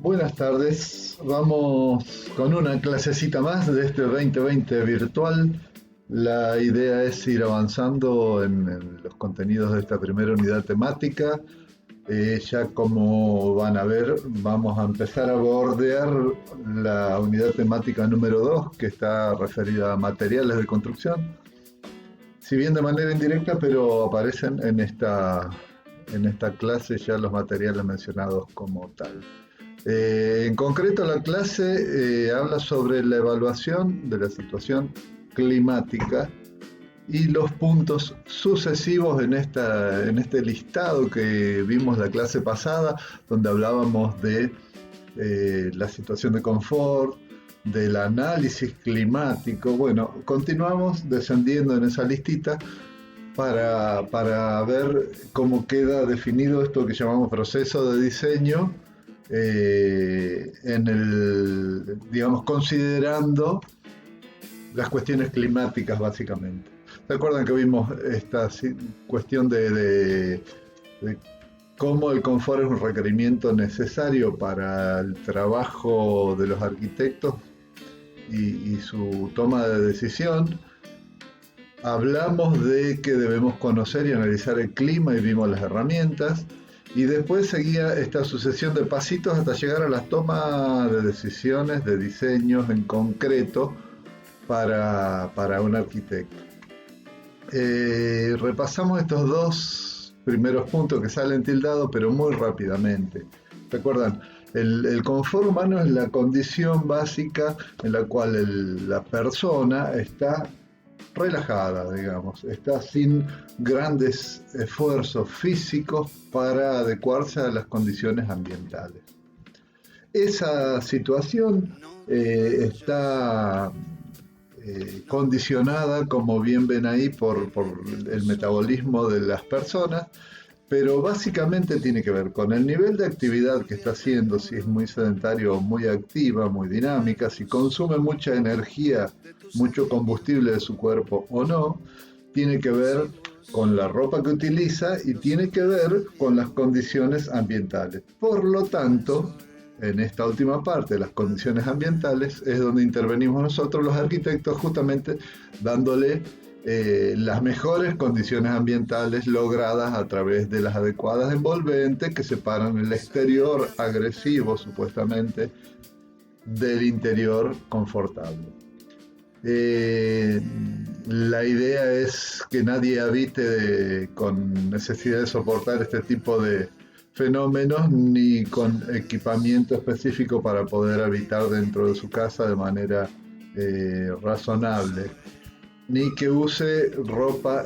Buenas tardes, vamos con una clasecita más de este 2020 virtual. La idea es ir avanzando en los contenidos de esta primera unidad temática. Ya como van a ver, vamos a empezar a bordear la unidad temática número 2, que está referida a materiales de construcción. Si bien de manera indirecta, pero aparecen en esta clase ya los materiales mencionados como tal. En concreto, la clase habla sobre la evaluación de la situación climática y los puntos sucesivos en este listado que vimos la clase pasada, donde hablábamos de la situación de confort, del análisis climático. Bueno, continuamos descendiendo en esa listita para ver cómo queda definido esto que llamamos proceso de diseño, digamos, considerando las cuestiones climáticas básicamente. ¿Se acuerdan que vimos esta cuestión de cómo el confort es un requerimiento necesario para el trabajo de los arquitectos y su toma de decisión? Hablamos de que debemos conocer y analizar el clima y vimos las herramientas, y después seguía esta sucesión de pasitos hasta llegar a las tomas de decisiones, de diseños en concreto para un arquitecto. Repasamos estos dos primeros puntos que salen tildados, pero muy rápidamente. ¿Recuerdan? El confort humano es la condición básica en la cual la persona está relajada, digamos, está sin grandes esfuerzos físicos para adecuarse a las condiciones ambientales. Esa situación está condicionada, como bien ven ahí, por el metabolismo de las personas, pero básicamente tiene que ver con el nivel de actividad que está haciendo, si es muy sedentario o muy activa, muy dinámica, si consume mucha energía, mucho combustible de su cuerpo o no, tiene que ver con la ropa que utiliza y tiene que ver con las condiciones ambientales. Por lo tanto, en esta última parte, las condiciones ambientales, es donde intervenimos nosotros los arquitectos, justamente dándole las mejores condiciones ambientales logradas a través de las adecuadas envolventes que separan el exterior agresivo, supuestamente, del interior confortable. La idea es que nadie habite con necesidad de soportar este tipo de fenómenos ni con equipamiento específico para poder habitar dentro de su casa de manera razonable, ni que use ropa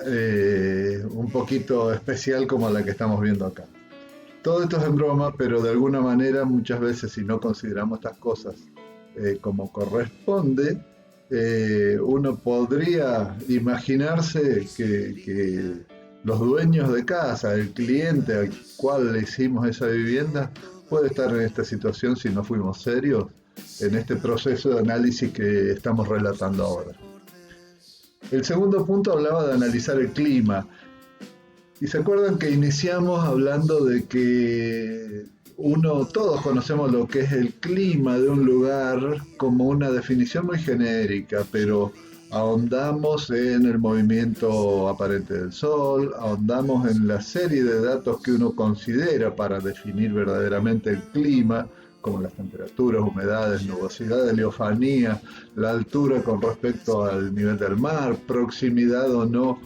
un poquito especial como la que estamos viendo acá. Todo esto es en broma, pero de alguna manera muchas veces, si no consideramos estas cosas como corresponde, uno podría imaginarse que los dueños de casa, el cliente al cual le hicimos esa vivienda, puede estar en esta situación si no fuimos serios en este proceso de análisis que estamos relatando ahora. El segundo punto hablaba de analizar el clima. Y se acuerdan que iniciamos hablando de que todos conocemos lo que es el clima de un lugar como una definición muy genérica, pero ahondamos en el movimiento aparente del sol, ahondamos en la serie de datos que uno considera para definir verdaderamente el clima, como las temperaturas, humedades, nubosidad, heliofanía, la altura con respecto al nivel del mar, proximidad o no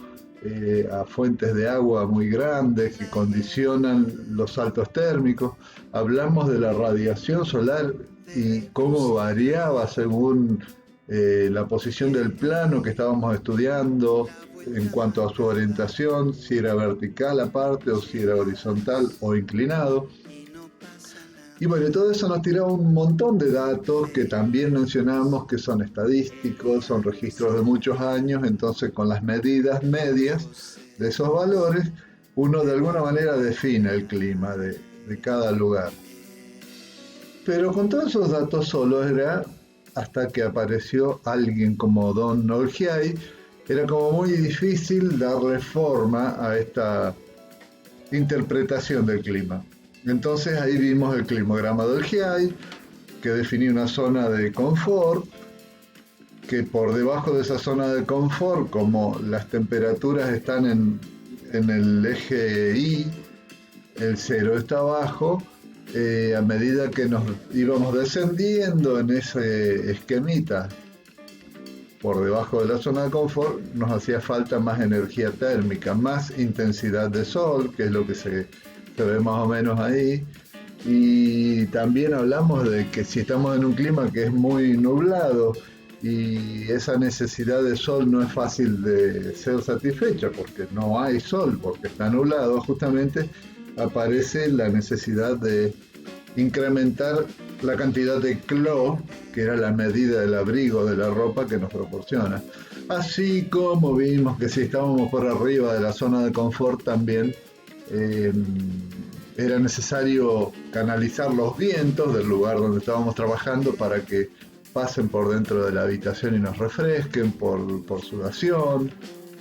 a fuentes de agua muy grandes que condicionan los saltos térmicos. Hablamos de la radiación solar y cómo variaba según la posición del plano que estábamos estudiando en cuanto a su orientación, si era vertical aparte o si era horizontal o inclinado. Y bueno, todo eso nos tiraba un montón de datos que también mencionamos que son estadísticos, son registros de muchos años, entonces con las medidas medias de esos valores, uno de alguna manera define el clima de cada lugar. Pero con todos esos datos solo era hasta que apareció alguien como Don Olgiay, era como muy difícil darle forma a esta interpretación del clima. Entonces ahí vimos el climograma del GIAI, que definía una zona de confort, que por debajo de esa zona de confort, como las temperaturas están en el eje Y, el cero está abajo, a medida que nos íbamos descendiendo en ese esquemita por debajo de la zona de confort, nos hacía falta más energía térmica, más intensidad de sol, que es lo que se ve más o menos ahí. Y también hablamos de que si estamos en un clima que es muy nublado y esa necesidad de sol no es fácil de ser satisfecha porque no hay sol, porque está nublado, justamente aparece la necesidad de incrementar la cantidad de cló, que era la medida del abrigo de la ropa que nos proporciona. Así como vimos que si estábamos por arriba de la zona de confort también eh, era necesario canalizar los vientos del lugar donde estábamos trabajando para que pasen por dentro de la habitación y nos refresquen por sudación,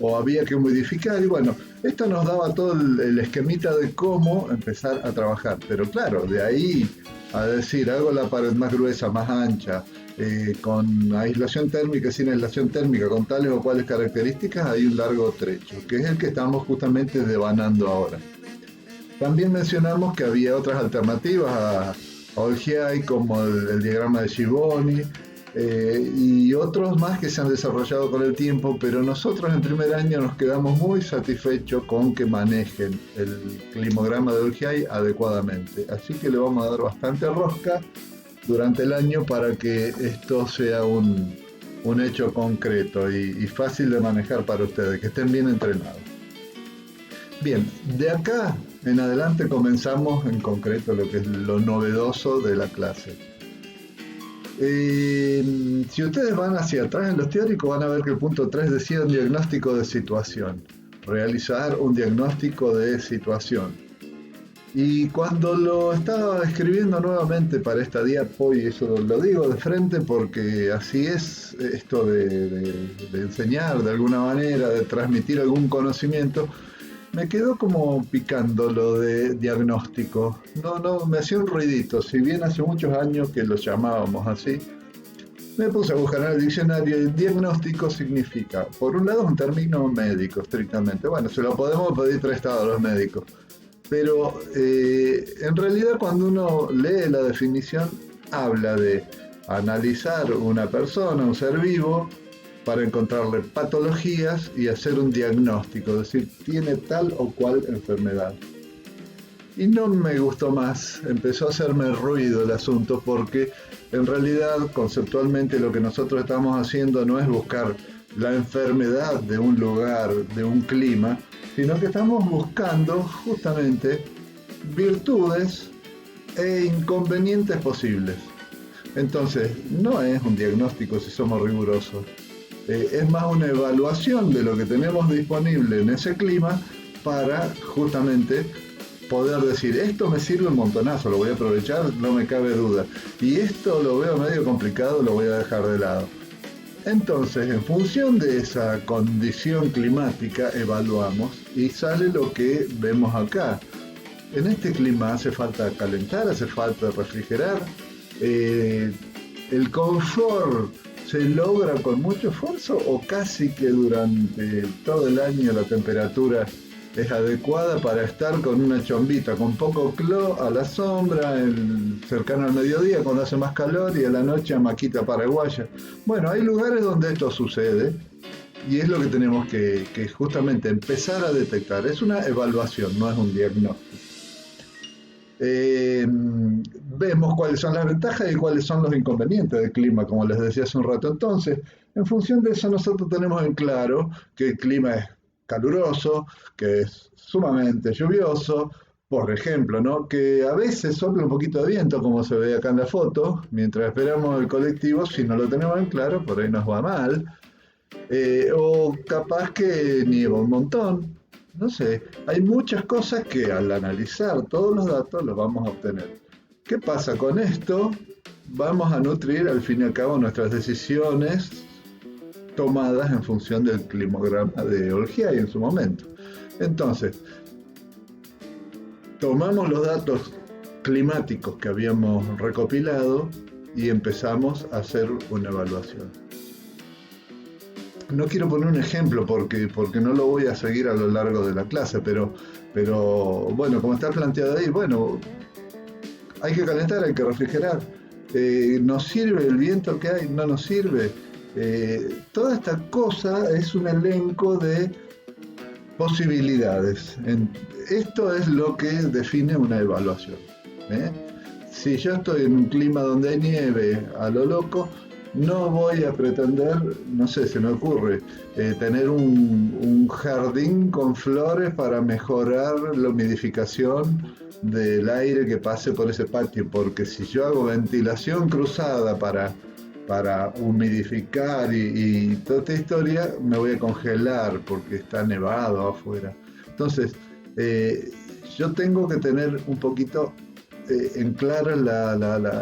o había que humidificar, y bueno, esto nos daba todo el esquemita de cómo empezar a trabajar, pero claro, de ahí a decir, hago la pared más gruesa, más ancha, con aislación térmica, sin aislación térmica, con tales o cuales características, hay un largo trecho, que es el que estamos justamente devanando ahora. También mencionamos que había otras alternativas a OLGI, como el diagrama de Givoni, y otros más que se han desarrollado con el tiempo, pero nosotros en primer año nos quedamos muy satisfechos con que manejen el climograma de OLGI adecuadamente. Así que le vamos a dar bastante rosca durante el año para que esto sea un hecho concreto y fácil de manejar para ustedes, que estén bien entrenados. Bien, de acá en adelante comenzamos en concreto lo que es lo novedoso de la clase. Si ustedes van hacia atrás en los teóricos van a ver que el punto 3 decía un diagnóstico de situación, realizar un diagnóstico de situación. Y cuando lo estaba escribiendo nuevamente para esta diapo, y eso lo digo de frente porque así es esto de enseñar de alguna manera, de transmitir algún conocimiento, me quedó como picando lo de diagnóstico. No, me hacía un ruidito. Si bien hace muchos años que lo llamábamos así, me puse a buscar en el diccionario y diagnóstico significa, por un lado, un término médico, estrictamente. Bueno, se lo podemos pedir prestado a los médicos. Pero en realidad cuando uno lee la definición, habla de analizar una persona, un ser vivo, para encontrarle patologías y hacer un diagnóstico, es decir, tiene tal o cual enfermedad. Y no me gustó más, empezó a hacerme ruido el asunto porque en realidad conceptualmente lo que nosotros estamos haciendo no es buscar la enfermedad de un lugar, de un clima, sino que estamos buscando justamente virtudes e inconvenientes posibles. Entonces, no es un diagnóstico si somos rigurosos. Es más una evaluación de lo que tenemos disponible en ese clima para justamente poder decir, esto me sirve un montonazo, lo voy a aprovechar, no me cabe duda. Y esto lo veo medio complicado, lo voy a dejar de lado. Entonces, en función de esa condición climática, evaluamos y sale lo que vemos acá. En este clima hace falta calentar, hace falta refrigerar. El confort se logra con mucho esfuerzo o casi que durante todo el año la temperatura es adecuada para estar con una chombita, con poco cló a la sombra, cercano al mediodía cuando hace más calor y a la noche hamaquita paraguaya. Bueno, hay lugares donde esto sucede y es lo que tenemos que justamente empezar a detectar. Es una evaluación, no es un diagnóstico. Vemos cuáles son las ventajas y cuáles son los inconvenientes del clima, como les decía hace un rato. Entonces, en función de eso nosotros tenemos en claro que el clima es caluroso, que es sumamente lluvioso, por ejemplo, ¿no? Que a veces sopla un poquito de viento, como se ve acá en la foto, mientras esperamos el colectivo, si no lo tenemos en claro, por ahí nos va mal, o capaz que nieva un montón, no sé, hay muchas cosas que al analizar todos los datos los vamos a obtener. ¿Qué pasa con esto? Vamos a nutrir al fin y al cabo nuestras decisiones tomadas en función del climograma de Olgiai en su momento. Entonces, tomamos los datos climáticos que habíamos recopilado y empezamos a hacer una evaluación. No quiero poner un ejemplo porque no lo voy a seguir a lo largo de la clase, pero bueno, como está planteado ahí, bueno, hay que calentar, hay que refrigerar. ¿Nos sirve el viento que hay? ¿No nos sirve? Toda esta cosa es un elenco de posibilidades. Esto es lo que define una evaluación. ¿eh? Si yo estoy en un clima donde hay nieve a lo loco, no voy a pretender, no sé, se me ocurre, tener un jardín con flores para mejorar la humidificación del aire que pase por ese patio, porque si yo hago ventilación cruzada para humidificar y toda esta historia, me voy a congelar porque está nevado afuera. Entonces, yo tengo que tener un poquito en claro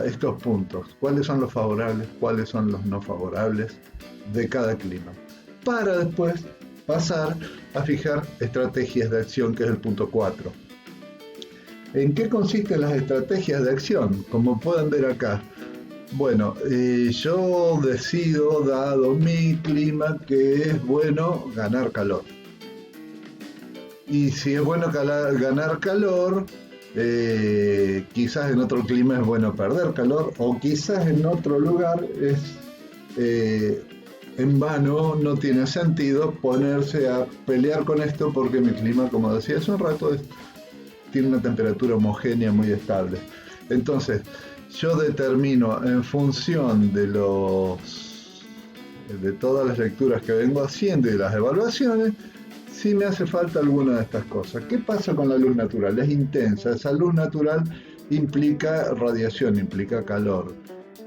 estos puntos, cuáles son los favorables, cuáles son los no favorables de cada clima, para después pasar a fijar estrategias de acción, que es el punto 4. ¿En qué consisten las estrategias de acción? Como pueden ver acá, bueno, yo decido, dado mi clima, que es bueno ganar calor. Y si es bueno ganar calor, quizás en otro clima es bueno perder calor, o quizás en otro lugar es en vano, no tiene sentido ponerse a pelear con esto porque mi clima, como decía hace un rato, tiene una temperatura homogénea muy estable. Entonces, yo determino en función de todas las lecturas que vengo haciendo y las evaluaciones, si me hace falta alguna de estas cosas. ¿Qué pasa con la luz natural? Es intensa. Esa luz natural implica radiación, implica calor.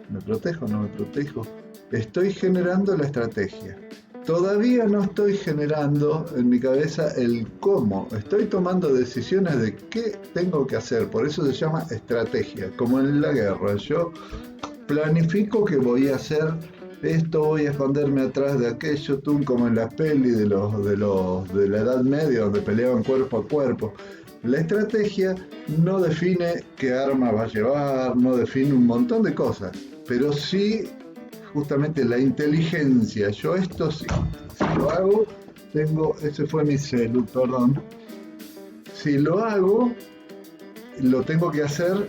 ¿Me protejo o no me protejo? Estoy generando la estrategia. Todavía no estoy generando en mi cabeza el cómo. Estoy tomando decisiones de qué tengo que hacer. Por eso se llama estrategia. Como en la guerra. Yo planifico que voy a hacer esto, voy a esconderme atrás de aquello, tú, como en las pelis de la Edad Media, donde peleaban cuerpo a cuerpo. La estrategia no define qué arma va a llevar, no define un montón de cosas, pero sí justamente la inteligencia. Yo esto sí, si lo hago, ese fue mi celu, perdón. Si lo hago, lo tengo que hacer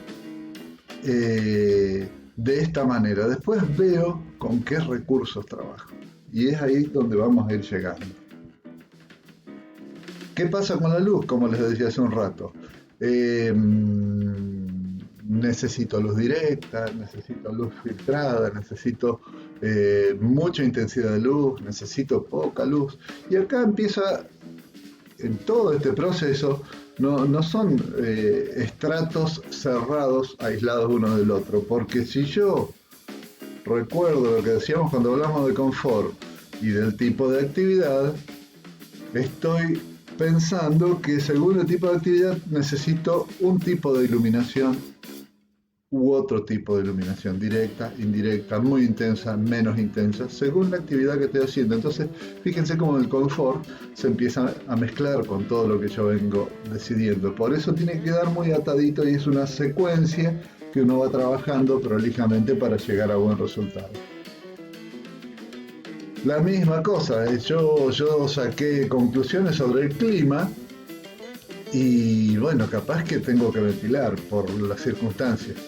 de esta manera. Después veo con qué recursos trabajo. Y es ahí donde vamos a ir llegando. ¿Qué pasa con la luz? Como les decía hace un rato. Necesito luz directa, necesito luz filtrada, necesito mucha intensidad de luz, necesito poca luz. Y acá empieza, en todo este proceso, no son estratos cerrados, aislados uno del otro, porque si yo recuerdo lo que decíamos cuando hablamos de confort y del tipo de actividad, estoy pensando que según el tipo de actividad necesito un tipo de iluminación u otro tipo de iluminación, directa, indirecta, muy intensa, menos intensa, según la actividad que estoy haciendo. Entonces, fíjense cómo el confort se empieza a mezclar con todo lo que yo vengo decidiendo. Por eso tiene que quedar muy atadito y es una secuencia que uno va trabajando prolijamente para llegar a buen resultado. La misma cosa, yo saqué conclusiones sobre el clima y bueno, capaz que tengo que ventilar por las circunstancias.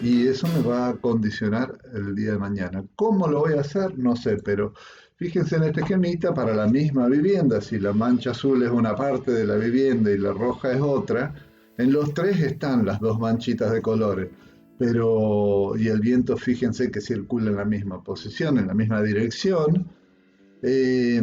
Y eso me va a condicionar el día de mañana. ¿Cómo lo voy a hacer? No sé, pero fíjense en este esquemita para la misma vivienda. Si la mancha azul es una parte de la vivienda y la roja es otra, en los tres están las dos manchitas de colores. Y el viento, fíjense que circula en la misma posición, en la misma dirección. Eh,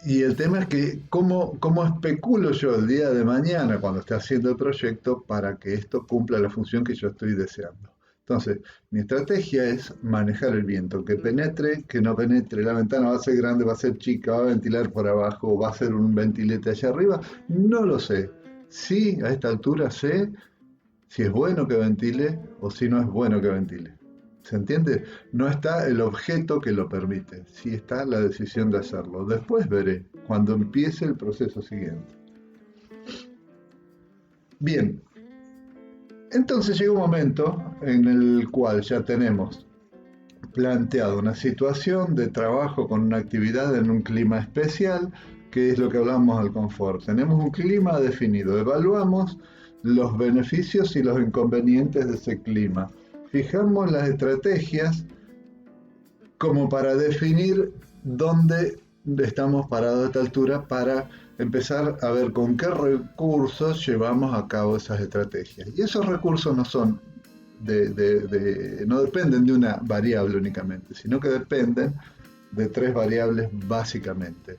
y el tema es que cómo especulo yo el día de mañana cuando esté haciendo el proyecto para que esto cumpla la función que yo estoy deseando. Entonces, mi estrategia es manejar el viento, que penetre, que no penetre, la ventana va a ser grande, va a ser chica, va a ventilar por abajo, va a ser un ventilete allá arriba, no lo sé. Sí, a esta altura sé si es bueno que ventile o si no es bueno que ventile. ¿Se entiende? No está el objeto que lo permite, sí está la decisión de hacerlo. Después veré, cuando empiece el proceso siguiente. Bien, entonces llega un momento en el cual ya tenemos planteado una situación de trabajo con una actividad en un clima especial, que es lo que hablamos al confort. Tenemos un clima definido, evaluamos los beneficios y los inconvenientes de ese clima. Fijamos las estrategias como para definir dónde estamos parados a esta altura para empezar a ver con qué recursos llevamos a cabo esas estrategias. Y esos recursos no son no dependen de una variable únicamente, sino que dependen de tres variables básicamente.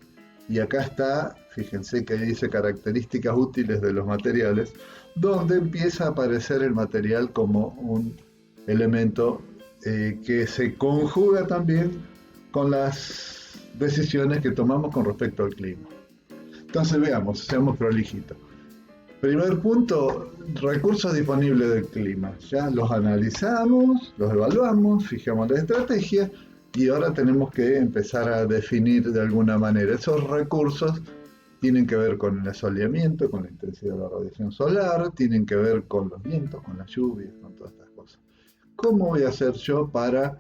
Y acá está, fíjense que dice características útiles de los materiales, donde empieza a aparecer el material como un elemento que se conjuga también con las decisiones que tomamos con respecto al clima. Entonces veamos, seamos prolijitos. Primer punto, recursos disponibles del clima. Ya los analizamos, los evaluamos, fijamos la estrategia y ahora tenemos que empezar a definir de alguna manera. Esos recursos tienen que ver con el asoleamiento, con la intensidad de la radiación solar, tienen que ver con los vientos, con las lluvias, con todas estas cosas. ¿Cómo voy a hacer yo para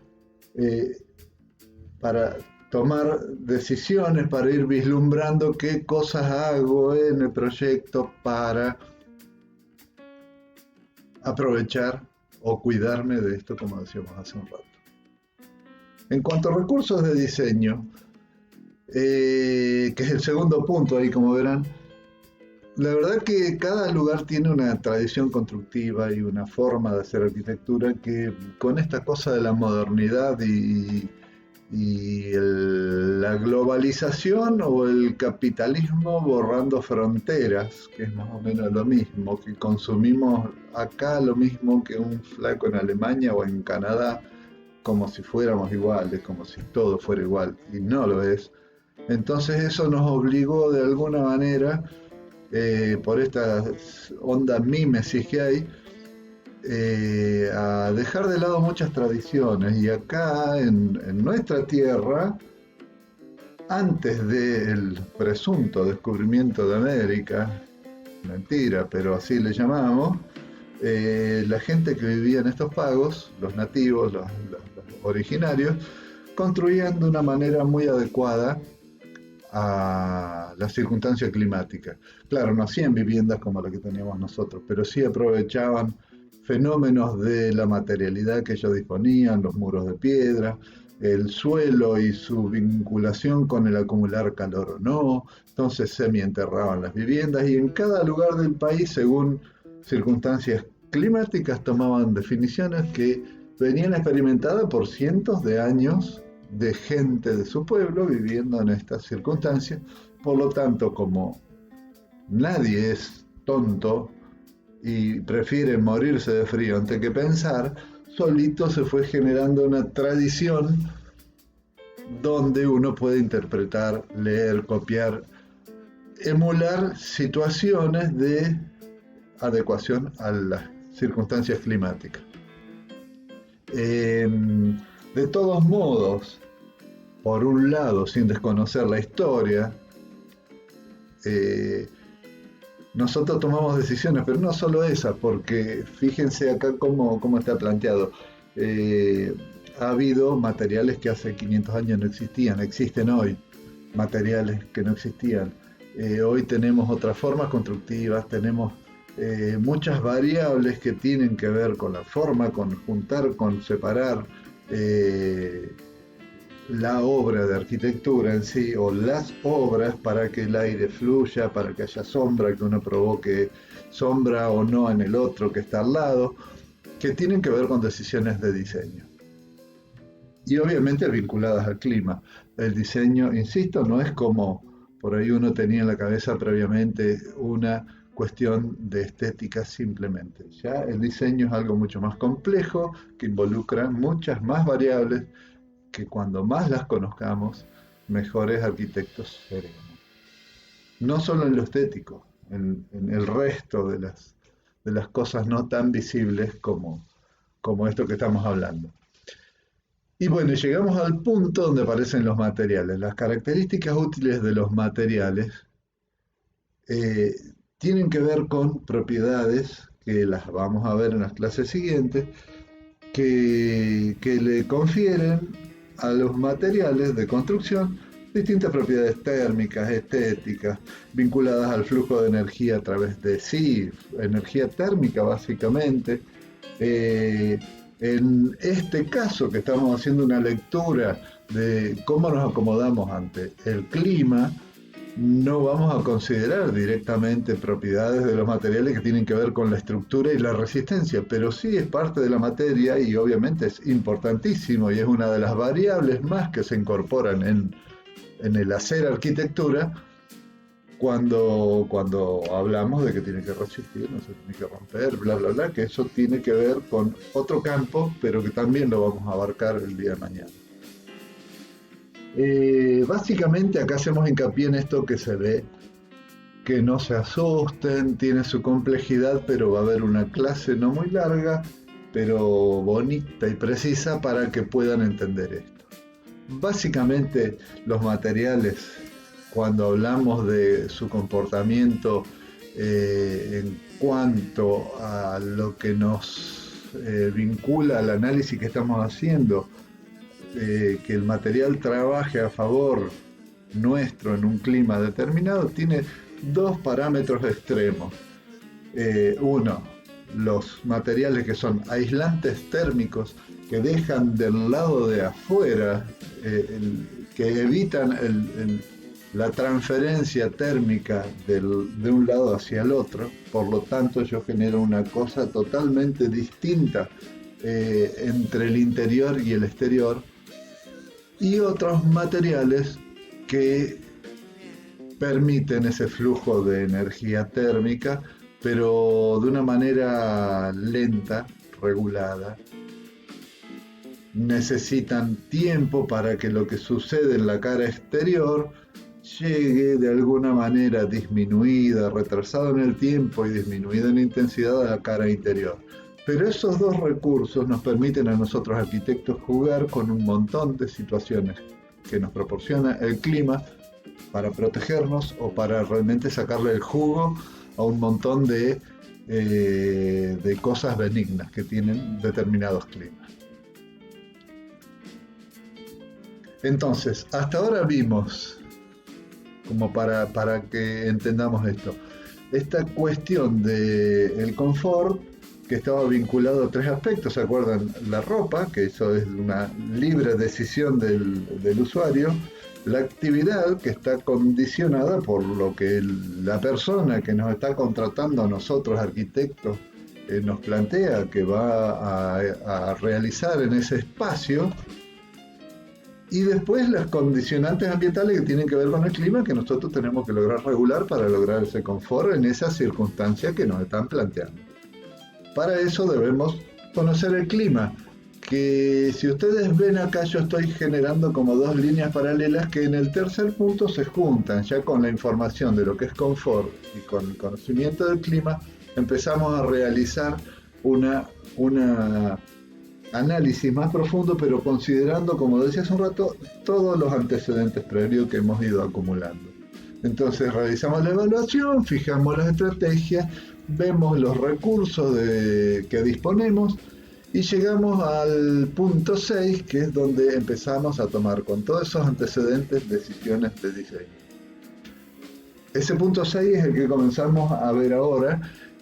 tomar decisiones, para ir vislumbrando qué cosas hago en el proyecto para aprovechar o cuidarme de esto, como decíamos hace un rato? En cuanto a recursos de diseño, que es el segundo punto ahí, como verán, la verdad que cada lugar tiene una tradición constructiva y una forma de hacer arquitectura que con esta cosa de la modernidad la globalización o el capitalismo borrando fronteras, que es más o menos lo mismo, que consumimos acá lo mismo que un flaco en Alemania o en Canadá, como si fuéramos iguales, como si todo fuera igual, y no lo es. Entonces eso nos obligó de alguna manera, por esta onda mímesis que hay, a dejar de lado muchas tradiciones. Y acá en nuestra tierra, antes del presunto descubrimiento de América, mentira, pero así le llamamos, la gente que vivía en estos pagos, los nativos, los originarios, construían de una manera muy adecuada a las circunstancias climáticas. Claro, no hacían viviendas como la que teníamos nosotros, pero sí aprovechaban fenómenos de la materialidad que ellos disponían, los muros de piedra, el suelo y su vinculación con el acumular calor o no. Entonces semienterraban las viviendas y en cada lugar del país, según circunstancias climáticas, tomaban definiciones que venían experimentadas por cientos de años de gente de su pueblo viviendo en estas circunstancias. Por lo tanto, como nadie es tonto y prefiere morirse de frío antes que pensar, solito se fue generando una tradición donde uno puede interpretar, leer, copiar, emular situaciones de adecuación a las circunstancias climáticas. De todos modos, por un lado, sin desconocer la historia, nosotros tomamos decisiones, pero no solo esas, porque fíjense acá cómo está planteado. Ha habido materiales que hace 500 años no existían, existen hoy materiales que no existían. Hoy tenemos otras formas constructivas, tenemos muchas variables que tienen que ver con la forma, con juntar, con separar la obra de arquitectura en sí o las obras para que el aire fluya, para que haya sombra, que uno provoque sombra o no en el otro que está al lado, que tienen que ver con decisiones de diseño. Y obviamente vinculadas al clima. El diseño, insisto, no es como por ahí uno tenía en la cabeza previamente una cuestión de estética simplemente. Ya el diseño es algo mucho más complejo, que involucra muchas más variables, que cuando más las conozcamos, mejores arquitectos seremos. No solo en lo estético, en el resto de las cosas no tan visibles como esto que estamos hablando. Y bueno, llegamos al punto donde aparecen los materiales. Las características útiles de los materiales tienen que ver con propiedades que las vamos a ver en las clases siguientes, que le confieren a los materiales de construcción distintas propiedades térmicas, estéticas, vinculadas al flujo de energía a través de sí, energía térmica básicamente. Eh, en este caso que estamos haciendo una lectura de cómo nos acomodamos ante el clima, no vamos a considerar directamente propiedades de los materiales que tienen que ver con la estructura y la resistencia, pero sí es parte de la materia y obviamente es importantísimo y es una de las variables más que se incorporan en el hacer arquitectura cuando hablamos de que tiene que resistir, no se tiene que romper, bla, bla, bla, que eso tiene que ver con otro campo, pero que también lo vamos a abarcar el día de mañana. Básicamente acá hacemos hincapié en esto que se ve, que no se asusten, tiene su complejidad, pero va a haber una clase no muy larga, pero bonita y precisa para que puedan entender esto. Básicamente los materiales, cuando hablamos de su comportamiento en cuanto a lo que nos vincula al análisis que estamos haciendo, que el material trabaje a favor nuestro en un clima determinado, tiene dos parámetros extremos. Uno, los materiales que son aislantes térmicos, que dejan del lado de afuera, que evitan la transferencia térmica de un lado hacia el otro, por lo tanto yo genero una cosa totalmente distinta entre el interior y el exterior, y otros materiales que permiten ese flujo de energía térmica, pero de una manera lenta, regulada. Necesitan tiempo para que lo que sucede en la cara exterior llegue de alguna manera disminuida, retrasado en el tiempo y disminuida en intensidad a la cara interior. Pero esos dos recursos nos permiten a nosotros arquitectos jugar con un montón de situaciones que nos proporciona el clima para protegernos o para realmente sacarle el jugo a un montón de cosas benignas que tienen determinados climas. Entonces, hasta ahora vimos, como para que entendamos esto, esta cuestión del confort que estaba vinculado a tres aspectos, ¿se acuerdan? La ropa, que eso es una libre decisión del usuario, la actividad, que está condicionada por lo que la persona que nos está contratando a nosotros, arquitectos, nos plantea que va a realizar en ese espacio, y después las condicionantes ambientales que tienen que ver con el clima, que nosotros tenemos que lograr regular para lograr ese confort en esas circunstancias que nos están planteando. Para eso debemos conocer el clima, que si ustedes ven acá yo estoy generando como dos líneas paralelas que en el tercer punto se juntan, ya con la información de lo que es confort y con el conocimiento del clima empezamos a realizar una análisis más profundo, pero considerando, como decía hace un rato, todos los antecedentes previos que hemos ido acumulando. Entonces realizamos la evaluación, fijamos las estrategias, vemos los recursos que disponemos y llegamos al punto 6, que es donde empezamos a tomar con todos esos antecedentes decisiones de diseño. Ese punto 6 es el que comenzamos a ver ahora,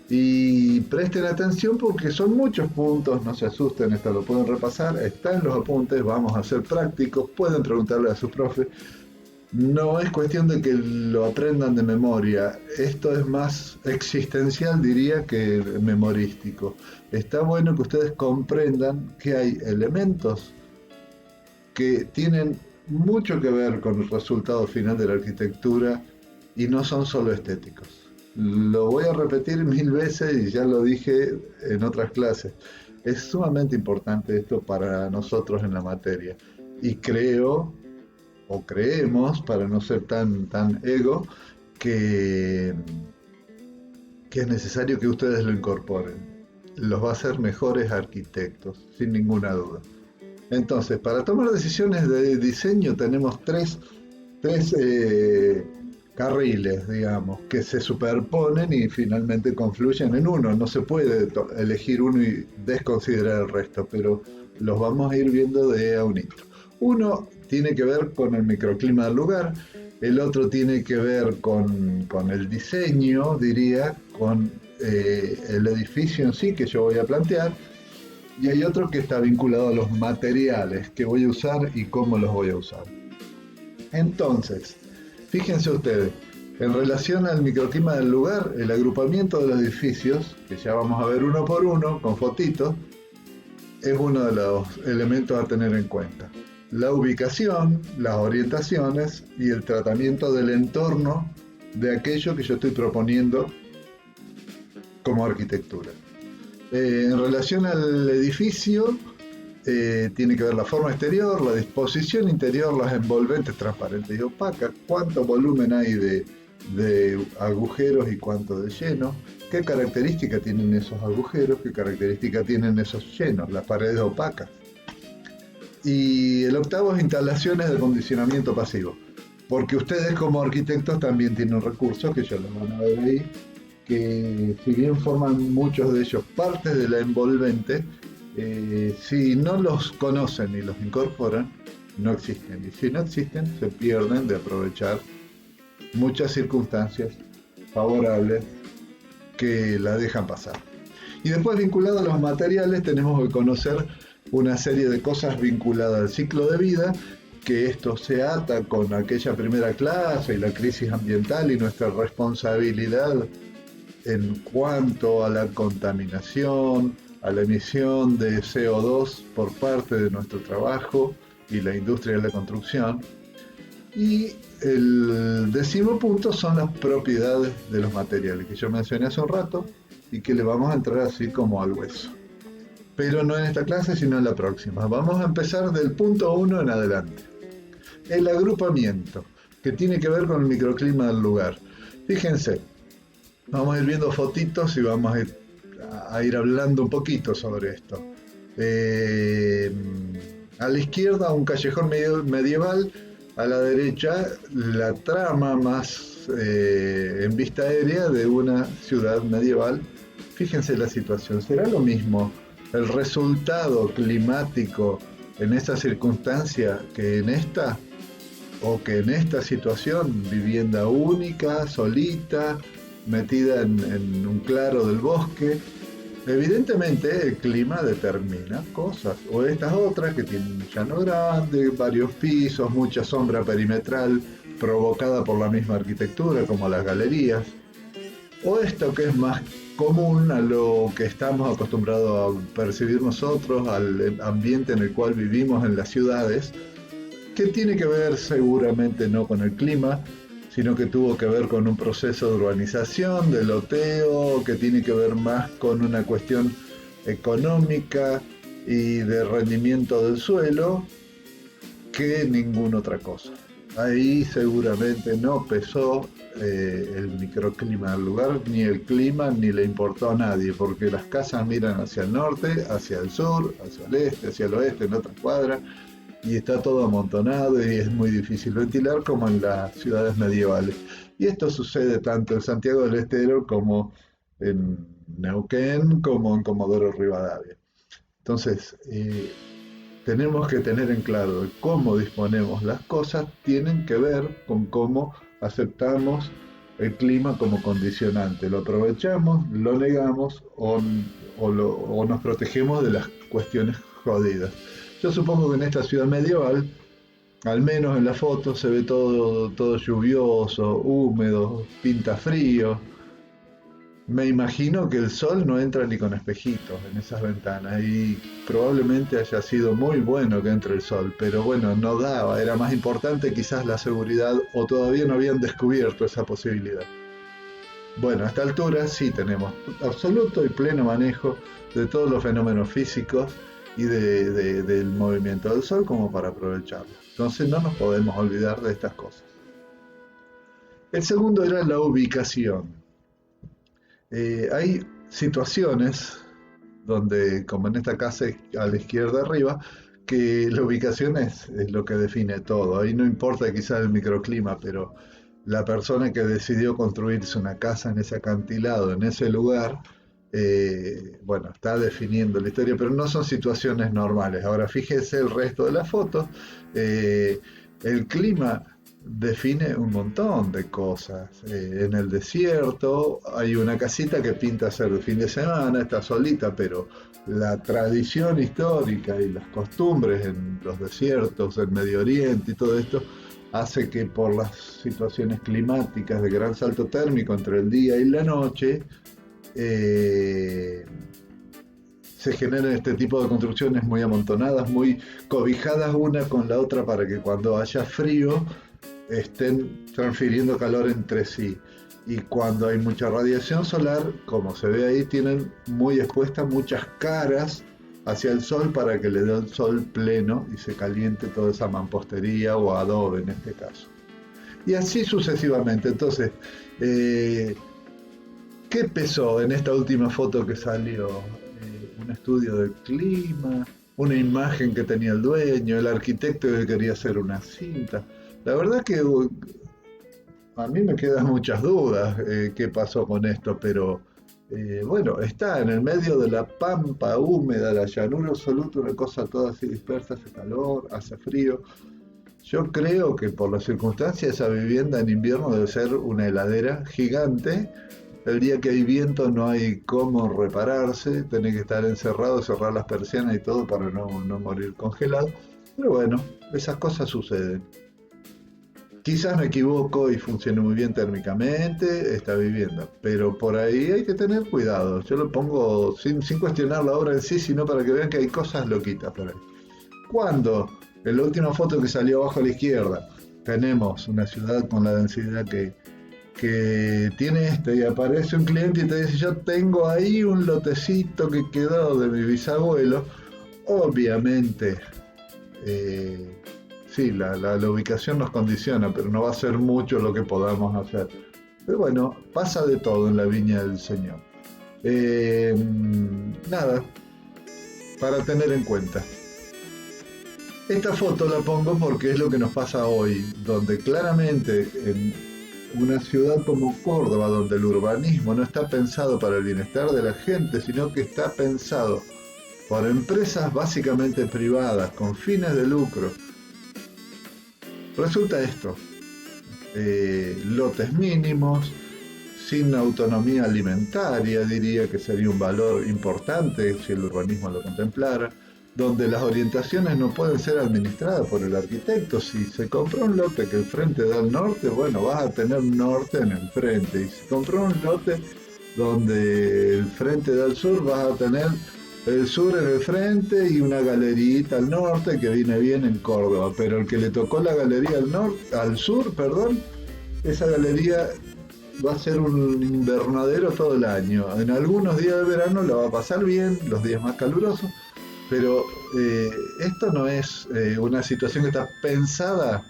y presten atención porque son muchos puntos, no se asusten, esto lo pueden repasar, está en los apuntes, vamos a ser prácticos, pueden preguntarle a sus profes. No es cuestión de que lo aprendan de memoria, esto es más existencial, diría, que memorístico. Está bueno que ustedes comprendan que hay elementos que tienen mucho que ver con el resultado final de la arquitectura y no son solo estéticos. Lo voy a repetir 1000 veces y ya lo dije en otras clases. Es sumamente importante esto para nosotros en la materia. Y creo, o creemos, para no ser tan ego, que es necesario que ustedes lo incorporen. Los va a hacer mejores arquitectos, sin ninguna duda. Entonces, para tomar decisiones de diseño tenemos tres carriles, digamos, que se superponen y finalmente confluyen en uno. No se puede elegir uno y desconsiderar el resto, pero los vamos a ir viendo de a unito. Uno tiene que ver con el microclima del lugar, el otro tiene que ver con el diseño, diría, con el edificio en sí que yo voy a plantear, y hay otro que está vinculado a los materiales que voy a usar y cómo los voy a usar. Entonces, fíjense ustedes, en relación al microclima del lugar, el agrupamiento de los edificios, que ya vamos a ver uno por uno, con fotitos, es uno de los elementos a tener en cuenta. La ubicación, las orientaciones y el tratamiento del entorno de aquello que yo estoy proponiendo como arquitectura. En relación al edificio, tiene que ver la forma exterior, la disposición interior, las envolventes transparentes y opacas, cuánto volumen hay de agujeros y cuánto de lleno, qué característica tienen esos agujeros, qué característica tienen esos llenos, las paredes opacas. Y el octavo es instalaciones de acondicionamiento pasivo, porque ustedes como arquitectos también tienen recursos, que ya los van a ver ahí, que si bien forman muchos de ellos partes de la envolvente, si no los conocen y los incorporan, no existen. Y si no existen, se pierden de aprovechar muchas circunstancias favorables que la dejan pasar. Y después, vinculado a los materiales, tenemos que conocer una serie de cosas vinculadas al ciclo de vida, que esto se ata con aquella primera clase y la crisis ambiental y nuestra responsabilidad en cuanto a la contaminación, a la emisión de CO2 por parte de nuestro trabajo y la industria de la construcción. Y el décimo punto son las propiedades de los materiales, que yo mencioné hace un rato y que le vamos a entrar así como al hueso. Pero no en esta clase, sino en la próxima. Vamos a empezar del punto 1 en adelante. El agrupamiento, que tiene que ver con el microclima del lugar. Fíjense, vamos a ir viendo fotitos y vamos a ir hablando un poquito sobre esto. A la izquierda un callejón medieval, a la derecha la trama más en vista aérea de una ciudad medieval. Fíjense la situación, ¿será lo mismo el resultado climático en esta circunstancia que en esta? ¿O que en esta situación, vivienda única, solita, metida en un claro del bosque? Evidentemente el clima determina cosas, o estas otras que tienen un llano grande, varios pisos, mucha sombra perimetral provocada por la misma arquitectura, como las galerías, o esto que es más común a lo que estamos acostumbrados a percibir nosotros, al ambiente en el cual vivimos en las ciudades, que tiene que ver seguramente no con el clima, sino que tuvo que ver con un proceso de urbanización, de loteo, que tiene que ver más con una cuestión económica y de rendimiento del suelo que ninguna otra cosa. Ahí seguramente no pesó el microclima del lugar, ni el clima, ni le importó a nadie, porque las casas miran hacia el norte, hacia el sur, hacia el este, hacia el oeste, en otras cuadras, y está todo amontonado y es muy difícil ventilar como en las ciudades medievales. Y esto sucede tanto en Santiago del Estero como en Neuquén, como en Comodoro Rivadavia. Entonces, tenemos que tener en claro cómo disponemos las cosas, tienen que ver con cómo aceptamos el clima como condicionante. Lo aprovechamos, lo negamos o nos protegemos de las cuestiones jodidas. Yo supongo que en esta ciudad medieval, al menos en la foto, se ve todo lluvioso, húmedo, pinta frío. Me imagino que el sol no entra ni con espejitos en esas ventanas y probablemente haya sido muy bueno que entre el sol, pero bueno, no daba, era más importante quizás la seguridad o todavía no habían descubierto esa posibilidad. Bueno, a esta altura sí tenemos absoluto y pleno manejo de todos los fenómenos físicos y del movimiento del Sol como para aprovecharlo. Entonces no nos podemos olvidar de estas cosas. El segundo era la ubicación. Hay situaciones donde, como en esta casa a la izquierda arriba, que la ubicación es lo que define todo. Ahí no importa quizás el microclima, pero la persona que decidió construirse una casa en ese acantilado, en ese lugar, bueno, está definiendo la historia, pero no son situaciones normales. Ahora fíjese el resto de la foto. eh, el clima define un montón de cosas. En el desierto hay una casita que pinta ser de fin de semana, está solita, pero la tradición histórica y las costumbres en los desiertos, en Medio Oriente y todo esto, hace que por las situaciones climáticas de gran salto térmico entre el día y la noche, eh, se generan este tipo de construcciones muy amontonadas, muy cobijadas una con la otra para que cuando haya frío estén transfiriendo calor entre sí. Y cuando hay mucha radiación solar, como se ve ahí, tienen muy expuestas muchas caras hacia el sol para que le dé el sol pleno y se caliente toda esa mampostería o adobe en este caso. Y así sucesivamente. Entonces, eh, ¿qué pesó en esta última foto que salió? Un estudio del clima, una imagen que tenía el dueño, el arquitecto que quería hacer una cinta. La verdad que a mí me quedan muchas dudas qué pasó con esto, pero bueno, está en el medio de la pampa húmeda, la llanura absoluta, una cosa toda así dispersa, hace calor, hace frío. Yo creo que por las circunstancias esa vivienda en invierno debe ser una heladera gigante. El día que hay viento no hay cómo repararse, tenés que estar encerrado, cerrar las persianas y todo para no morir congelado. Pero bueno, esas cosas suceden. Quizás me equivoco y funcione muy bien térmicamente esta vivienda, pero por ahí hay que tener cuidado. Yo lo pongo sin cuestionar la obra en sí, sino para que vean que hay cosas loquitas por ahí. Cuando en la última foto que salió abajo a la izquierda tenemos una ciudad con la densidad que tiene esto y aparece un cliente y te dice yo tengo ahí un lotecito que quedó de mi bisabuelo, obviamente sí, la ubicación nos condiciona, pero no va a ser mucho lo que podamos hacer. Pero bueno, pasa de todo en la viña del Señor. Eh, Nada, para tener en cuenta. Esta foto la pongo porque es lo que nos pasa hoy, donde claramente en una ciudad como Córdoba, donde el urbanismo no está pensado para el bienestar de la gente, sino que está pensado por empresas básicamente privadas, con fines de lucro, resulta esto, lotes mínimos, sin autonomía alimentaria, diría que sería un valor importante si el urbanismo lo contemplara, donde las orientaciones no pueden ser administradas por el arquitecto. Si se compró un lote que el frente da al norte, bueno, vas a tener norte en el frente. Y si compró un lote donde el frente da al sur, vas a tener el sur en el frente y una galerita al norte que viene bien en Córdoba. Pero el que le tocó la galería al sur, perdón, esa galería va a ser un invernadero todo el año. En algunos días de verano lo va a pasar bien, los días más calurosos, pero esto no es una situación que está pensada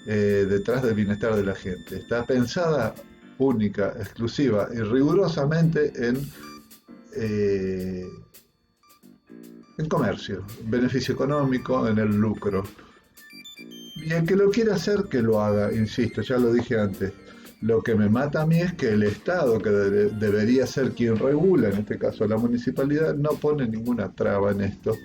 detrás del bienestar de la gente. Está pensada única, exclusiva y rigurosamente en comercio, beneficio económico, en el lucro. Y el que lo quiera hacer, que lo haga, insisto, ya lo dije antes. Lo que me mata a mí es que el Estado, que debería ser quien regula, en este caso la municipalidad, no pone ninguna traba en esto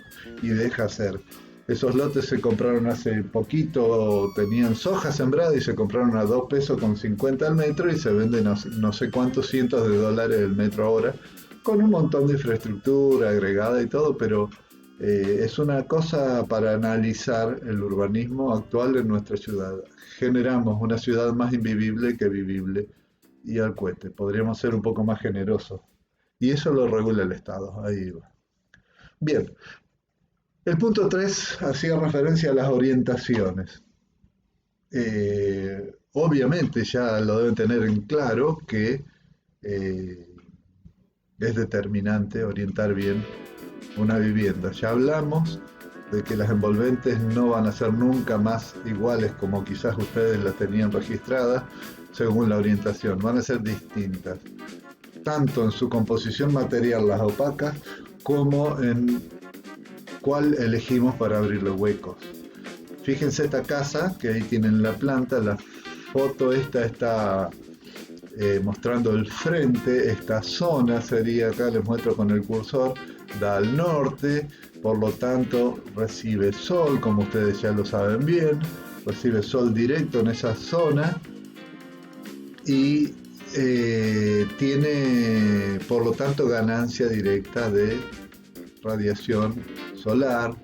y deja hacer. Esos lotes se compraron hace poquito, tenían soja sembrada y se compraron a 2 pesos con 50 al metro y se venden no sé cuántos cientos de dólares el metro ahora, con un montón de infraestructura agregada y todo, pero es una cosa para analizar el urbanismo actual en nuestra ciudad. Generamos una ciudad más invivible que vivible y al cohete. Podríamos ser un poco más generosos. Y eso lo regula el Estado. Ahí va. Bien, el punto 3 hacía referencia a las orientaciones. Obviamente ya lo deben tener en claro que eh, es determinante orientar bien una vivienda. Ya hablamos de que las envolventes no van a ser nunca más iguales como quizás ustedes las tenían registradas según la orientación, van a ser distintas, tanto en su composición material, las opacas, como en cuál elegimos para abrir los huecos. Fíjense esta casa, que ahí tienen la planta, la foto esta está mostrando el frente. Esta zona sería, acá les muestro con el cursor, da al norte, por lo tanto recibe sol, como ustedes ya lo saben bien, recibe sol directo en esa zona y tiene por lo tanto ganancia directa de radiación solar,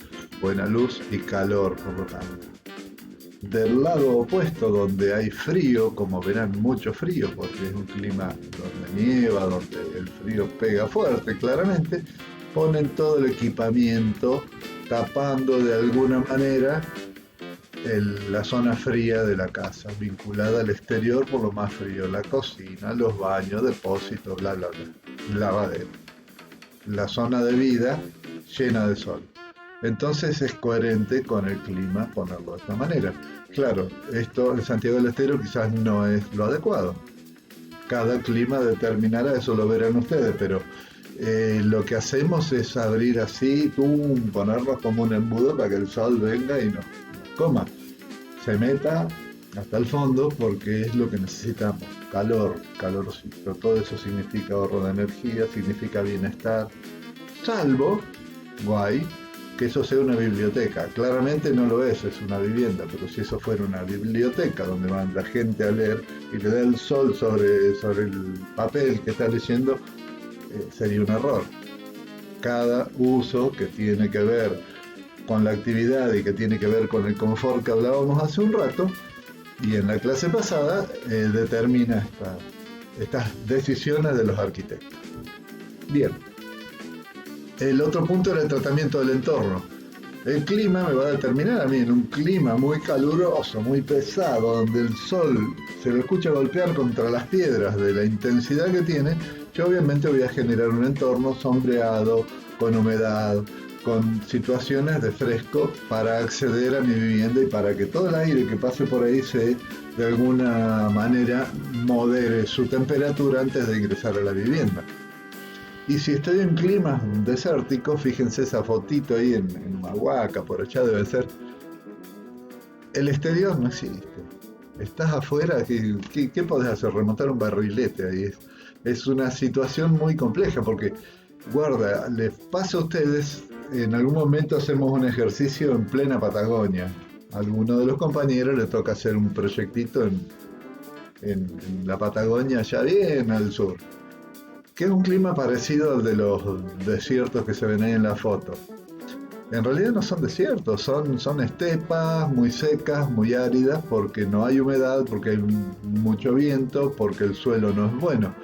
buena luz y calor, por lo tanto. Del lado opuesto, donde hay frío, como verán, mucho frío, porque es un clima donde nieva, donde el frío pega fuerte, claramente, ponen todo el equipamiento tapando de alguna manera la zona fría de la casa, vinculada al exterior por lo más frío, la cocina, los baños, depósitos, bla, bla, bla, lavadero. La zona de vida llena de sol. Entonces es coherente con el clima ponerlo de esta manera. Claro, esto en Santiago del Estero quizás no es lo adecuado. Cada clima determinará, eso lo verán ustedes, pero lo que hacemos es abrir así, ponerlo como un embudo para que el sol venga y nos coma, se meta hasta el fondo, porque es lo que necesitamos. Calor, calorcito, todo eso significa ahorro de energía, significa bienestar, salvo, guay, que eso sea una biblioteca. Claramente no lo es una vivienda, pero si eso fuera una biblioteca donde va la gente a leer y le da el sol sobre el papel que está leyendo, sería un error. Cada uso que tiene que ver con la actividad y que tiene que ver con el confort que hablábamos hace un rato, y en la clase pasada, determina estas decisiones de los arquitectos. Bien. El otro punto era el tratamiento del entorno. El clima me va a determinar a mí en un clima muy caluroso, muy pesado, donde el sol se lo escucha golpear contra las piedras de la intensidad que tiene. Yo obviamente voy a generar un entorno sombreado, con humedad, con situaciones de fresco para acceder a mi vivienda y para que todo el aire que pase por ahí se, de alguna manera, modere su temperatura antes de ingresar a la vivienda. Y si estoy en climas desérticos, fíjense esa fotito ahí en Humahuaca, por allá debe ser. El exterior no existe. Estás afuera, ¿qué podés hacer? Remontar un barrilete ahí. Es una situación muy compleja porque, guarda, les pasa a ustedes, en algún momento hacemos un ejercicio en plena Patagonia. A alguno de los compañeros le toca hacer un proyectito en la Patagonia, allá bien al sur, que es un clima parecido al de los desiertos que se ven ahí en la foto. En realidad no son desiertos, son estepas muy secas, muy áridas, porque no hay humedad, porque hay mucho viento, porque el suelo no es bueno.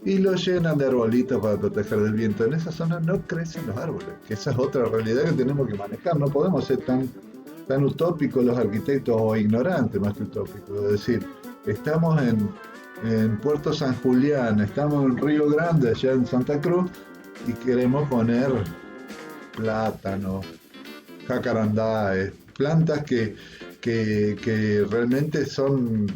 Y lo llenan de arbolitos para proteger del viento. En esa zona no crecen los árboles, que esa es otra realidad que tenemos que manejar. No podemos ser tan utópicos los arquitectos, o ignorantes más que utópicos. Es decir, estamos en Puerto San Julián, estamos en Río Grande, allá en Santa Cruz, y queremos poner plátano, jacarandáes, plantas que realmente son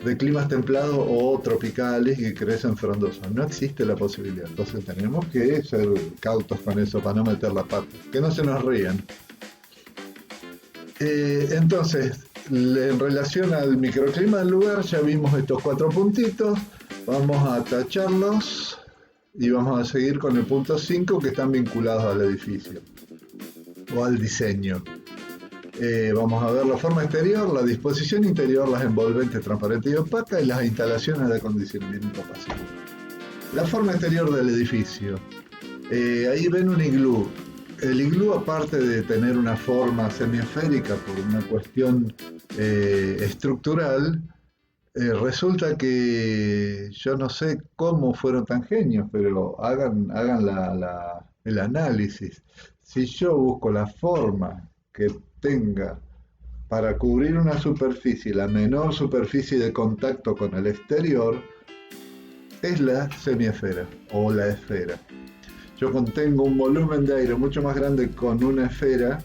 de climas templados o tropicales y que crecen frondosos. No existe la posibilidad. Entonces tenemos que ser cautos con eso para no meter la pata. Que no se nos rían. Entonces, en relación al microclima del lugar, ya vimos estos 4 puntitos. Vamos a tacharlos y vamos a seguir con el punto 5, que están vinculados al edificio o al diseño. Vamos a ver la forma exterior, la disposición interior, las envolventes transparentes y opacas y las instalaciones de acondicionamiento pasivo. La forma exterior del edificio. Ahí ven un iglú. El iglú, aparte de tener una forma semiesférica por una cuestión estructural, resulta que yo no sé cómo fueron tan genios, pero hagan el análisis. Si yo busco la forma que tenga para cubrir una superficie, la menor superficie de contacto con el exterior, es la semiesfera o la esfera. Yo contengo un volumen de aire mucho más grande con una esfera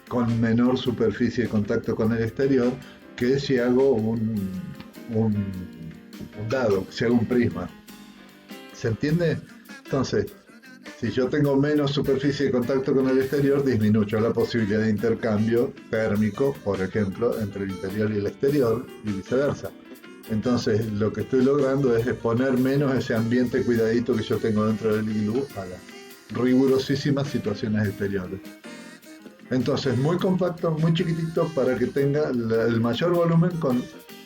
con menor superficie de contacto con el exterior que si hago un dado, si hago un prisma. ¿Se entiende? Entonces, Si yo tengo menos superficie de contacto con el exterior, disminuyo la posibilidad de intercambio térmico, por ejemplo, entre el interior y el exterior y viceversa. Entonces, lo que estoy logrando es exponer menos ese ambiente cuidadito que yo tengo dentro del iglú a las rigurosísimas situaciones exteriores. Entonces, muy compacto, muy chiquitito para que tenga el mayor volumen con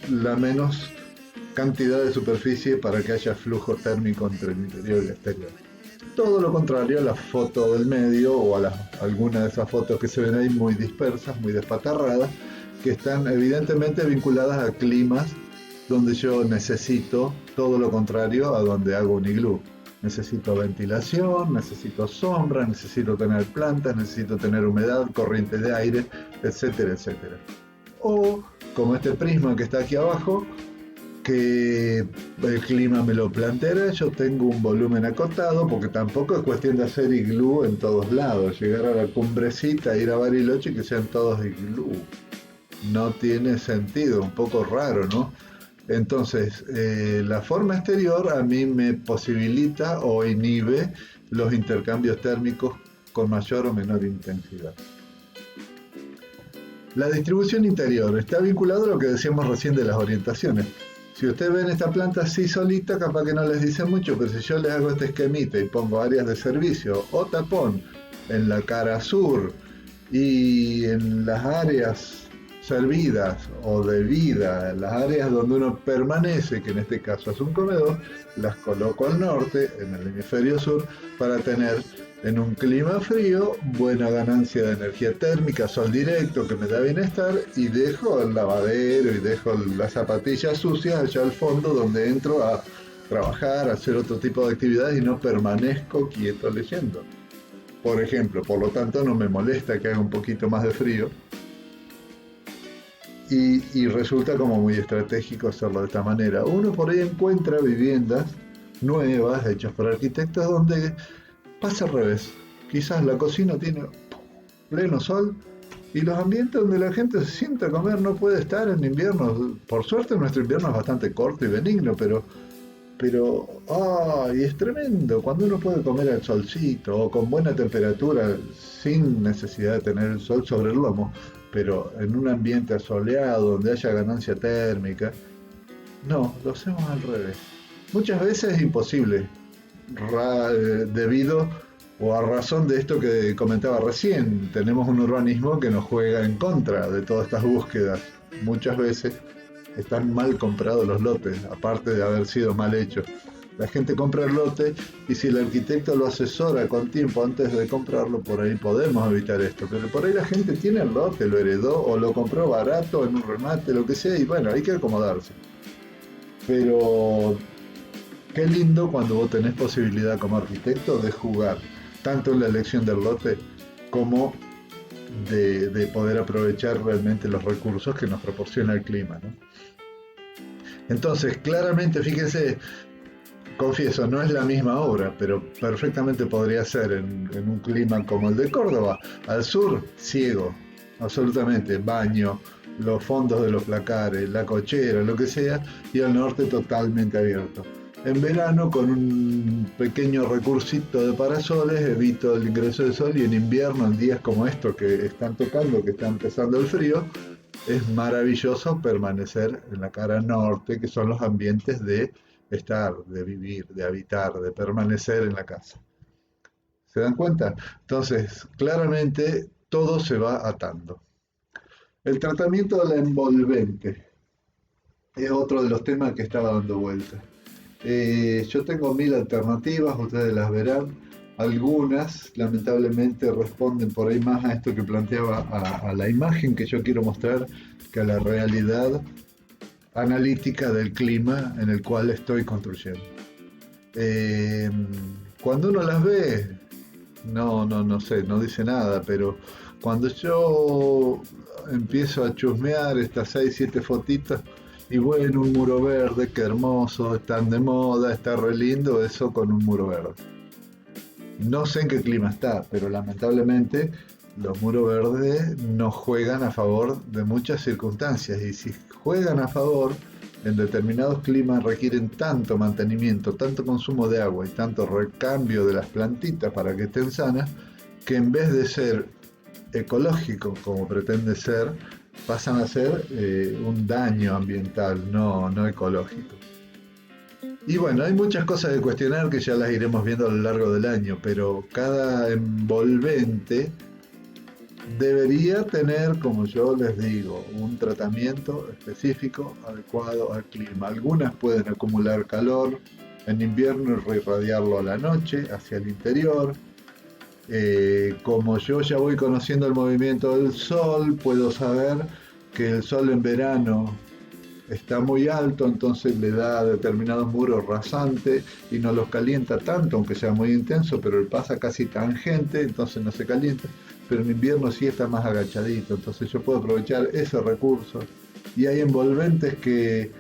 la menos cantidad de superficie para que haya flujo térmico entre el interior y el exterior. Todo lo contrario a la foto del medio o a algunas de esas fotos que se ven ahí muy dispersas, muy despatarradas, que están evidentemente vinculadas a climas donde yo necesito todo lo contrario a donde hago un iglú. Necesito ventilación, necesito sombra, necesito tener plantas, necesito tener humedad, corriente de aire, etcétera, etcétera. O como este prisma que está aquí abajo, que el clima me lo planteará, yo tengo un volumen acotado, porque tampoco es cuestión de hacer iglú en todos lados, llegar a la cumbrecita, ir a Bariloche y que sean todos iglú. No tiene sentido, un poco raro, ¿no? Entonces, la forma exterior a mí me posibilita o inhibe los intercambios térmicos con mayor o menor intensidad. La distribución interior está vinculado a lo que decíamos recién de las orientaciones. Si ustedes ven esta planta así solita, capaz que no les dice mucho, pero si yo les hago este esquemita y pongo áreas de servicio o tapón en la cara sur y en las áreas servidas o de vida, las áreas donde uno permanece, que en este caso es un comedor, las coloco al norte, en el hemisferio sur, para tener en un clima frío buena ganancia de energía térmica, sol directo que me da bienestar, y dejo el lavadero y dejo las zapatillas sucias allá al fondo donde entro a trabajar, a hacer otro tipo de actividades y no permanezco quieto leyendo. Por ejemplo, por lo tanto no me molesta que haga un poquito más de frío. Y resulta como muy estratégico hacerlo de esta manera. Uno por ahí encuentra viviendas nuevas, hechas por arquitectos, donde pasa al revés. Quizás la cocina tiene pleno sol y los ambientes donde la gente se sienta a comer no puede estar en invierno. Por suerte nuestro invierno es bastante corto y benigno, pero y es tremendo cuando uno puede comer al solcito o con buena temperatura sin necesidad de tener el sol sobre el lomo, pero en un ambiente asoleado donde haya ganancia térmica. No, lo hacemos al revés. Muchas veces es imposible, debido o a razón de esto que comentaba recién. Tenemos un urbanismo que nos juega en contra de todas estas búsquedas. Muchas veces están mal comprados los lotes, aparte de haber sido mal hechos. La gente compra el lote y si el arquitecto lo asesora con tiempo antes de comprarlo, por ahí podemos evitar esto. Pero por ahí la gente tiene el lote, lo heredó o lo compró barato en un remate, lo que sea, y bueno, hay que acomodarse. Pero qué lindo cuando vos tenés posibilidad como arquitecto de jugar tanto en la elección del lote como de poder aprovechar realmente los recursos que nos proporciona el clima, ¿no? Entonces, claramente, fíjense, confieso, no es la misma obra, pero perfectamente podría ser en un clima como el de Córdoba. Al sur, ciego, absolutamente, baño, los fondos de los placares, la cochera, lo que sea, y al norte totalmente abierto. En verano, con un pequeño recursito de parasoles, evito el ingreso del sol, y en invierno, en días como estos que están tocando, que está empezando el frío, es maravilloso permanecer en la cara norte, que son los ambientes de estar, de vivir, de habitar, de permanecer en la casa. ¿Se dan cuenta? Entonces, claramente todo se va atando. El tratamiento de la envolvente es otro de los temas que estaba dando vuelta. Yo tengo 1000 alternativas, ustedes las verán. Algunas, lamentablemente, responden por ahí más a esto que planteaba, a la imagen que yo quiero mostrar, que a la realidad analítica del clima en el cual estoy construyendo. Cuando uno las ve, no sé, no dice nada, pero cuando yo empiezo a chusmear estas 6-7 fotitos, y bueno, un muro verde, qué hermoso, están de moda, está re lindo eso con un muro verde. No sé en qué clima está, pero lamentablemente los muros verdes no juegan a favor de muchas circunstancias, y si juegan a favor en determinados climas requieren tanto mantenimiento, tanto consumo de agua y tanto recambio de las plantitas para que estén sanas, que en vez de ser ecológicos como pretende ser, pasan a ser un daño ambiental, no ecológico. Y bueno, hay muchas cosas de cuestionar que ya las iremos viendo a lo largo del año, pero cada envolvente debería tener, como yo les digo, un tratamiento específico adecuado al clima. Algunas pueden acumular calor en invierno y irradiarlo a la noche hacia el interior. Como yo ya voy conociendo el movimiento del sol, puedo saber que el sol en verano está muy alto, entonces le da a determinados muros rasante y no los calienta tanto, aunque sea muy intenso, pero él pasa casi tangente, entonces no se calienta. Pero en invierno sí está más agachadito, entonces yo puedo aprovechar ese recurso. Y hay envolventes que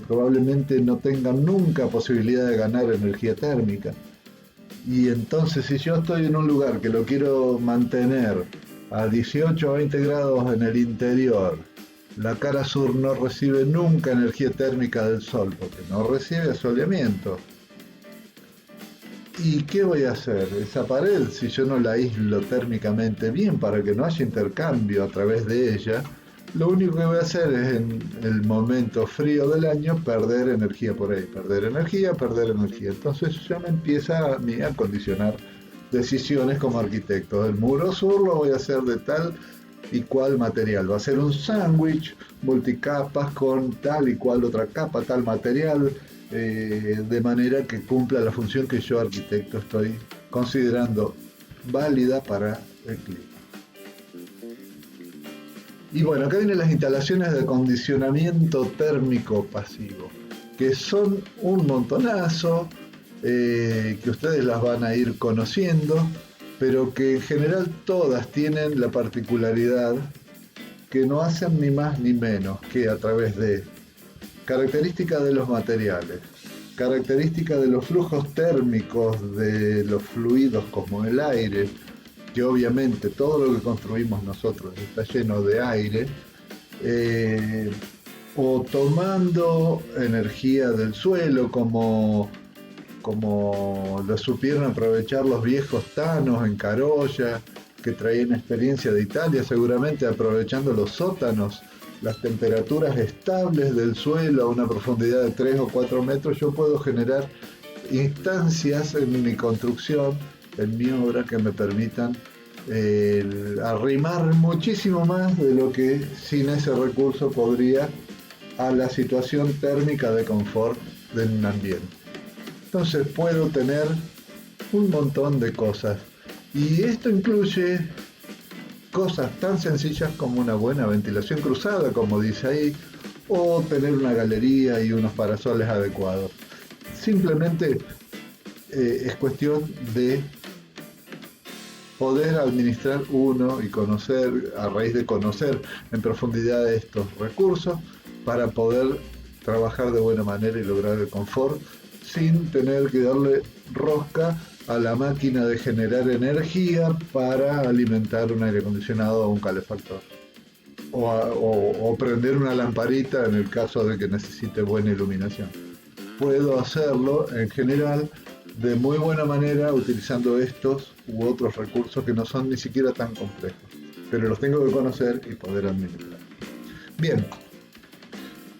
probablemente no tengan nunca posibilidad de ganar energía térmica. Y entonces si yo estoy en un lugar que lo quiero mantener a 18 o 20 grados en el interior, la cara sur no recibe nunca energía térmica del sol porque no recibe asoleamiento. ¿Y qué voy a hacer? Esa pared, si yo no la aíslo térmicamente bien para que no haya intercambio a través de ella, lo único que voy a hacer es en el momento frío del año perder energía por ahí, perder energía. Entonces ya me empieza a mí a condicionar decisiones como arquitecto. El muro sur lo voy a hacer de tal y cual material. Va a ser un sándwich multicapas con tal y cual otra capa, tal material, de manera que cumpla la función que yo arquitecto estoy considerando válida para el clima. Y bueno, acá vienen las instalaciones de acondicionamiento térmico pasivo, que son un montonazo, que ustedes las van a ir conociendo, pero que en general todas tienen la particularidad que no hacen ni más ni menos que a través de características de los materiales, características de los flujos térmicos de los fluidos como el aire, que obviamente todo lo que construimos nosotros está lleno de aire, o tomando energía del suelo como lo supieron aprovechar los viejos tanos en Carolla, que traían experiencia de Italia, seguramente aprovechando los sótanos, las temperaturas estables del suelo a una profundidad de 3 o 4 metros, yo puedo generar instancias en mi construcción, en mi obra, que me permitan arrimar muchísimo más de lo que sin ese recurso podría a la situación térmica de confort de un ambiente. Entonces puedo tener un montón de cosas. Y esto incluye cosas tan sencillas como una buena ventilación cruzada, como dice ahí, o tener una galería y unos parasoles adecuados. Simplemente es cuestión de poder administrar uno y conocer, a raíz de conocer en profundidad estos recursos, para poder trabajar de buena manera y lograr el confort sin tener que darle rosca a la máquina de generar energía para alimentar un aire acondicionado o un calefactor. O prender una lamparita en el caso de que necesite buena iluminación. Puedo hacerlo en general de muy buena manera utilizando estos u otros recursos que no son ni siquiera tan complejos, pero los tengo que conocer y poder administrar. Bien.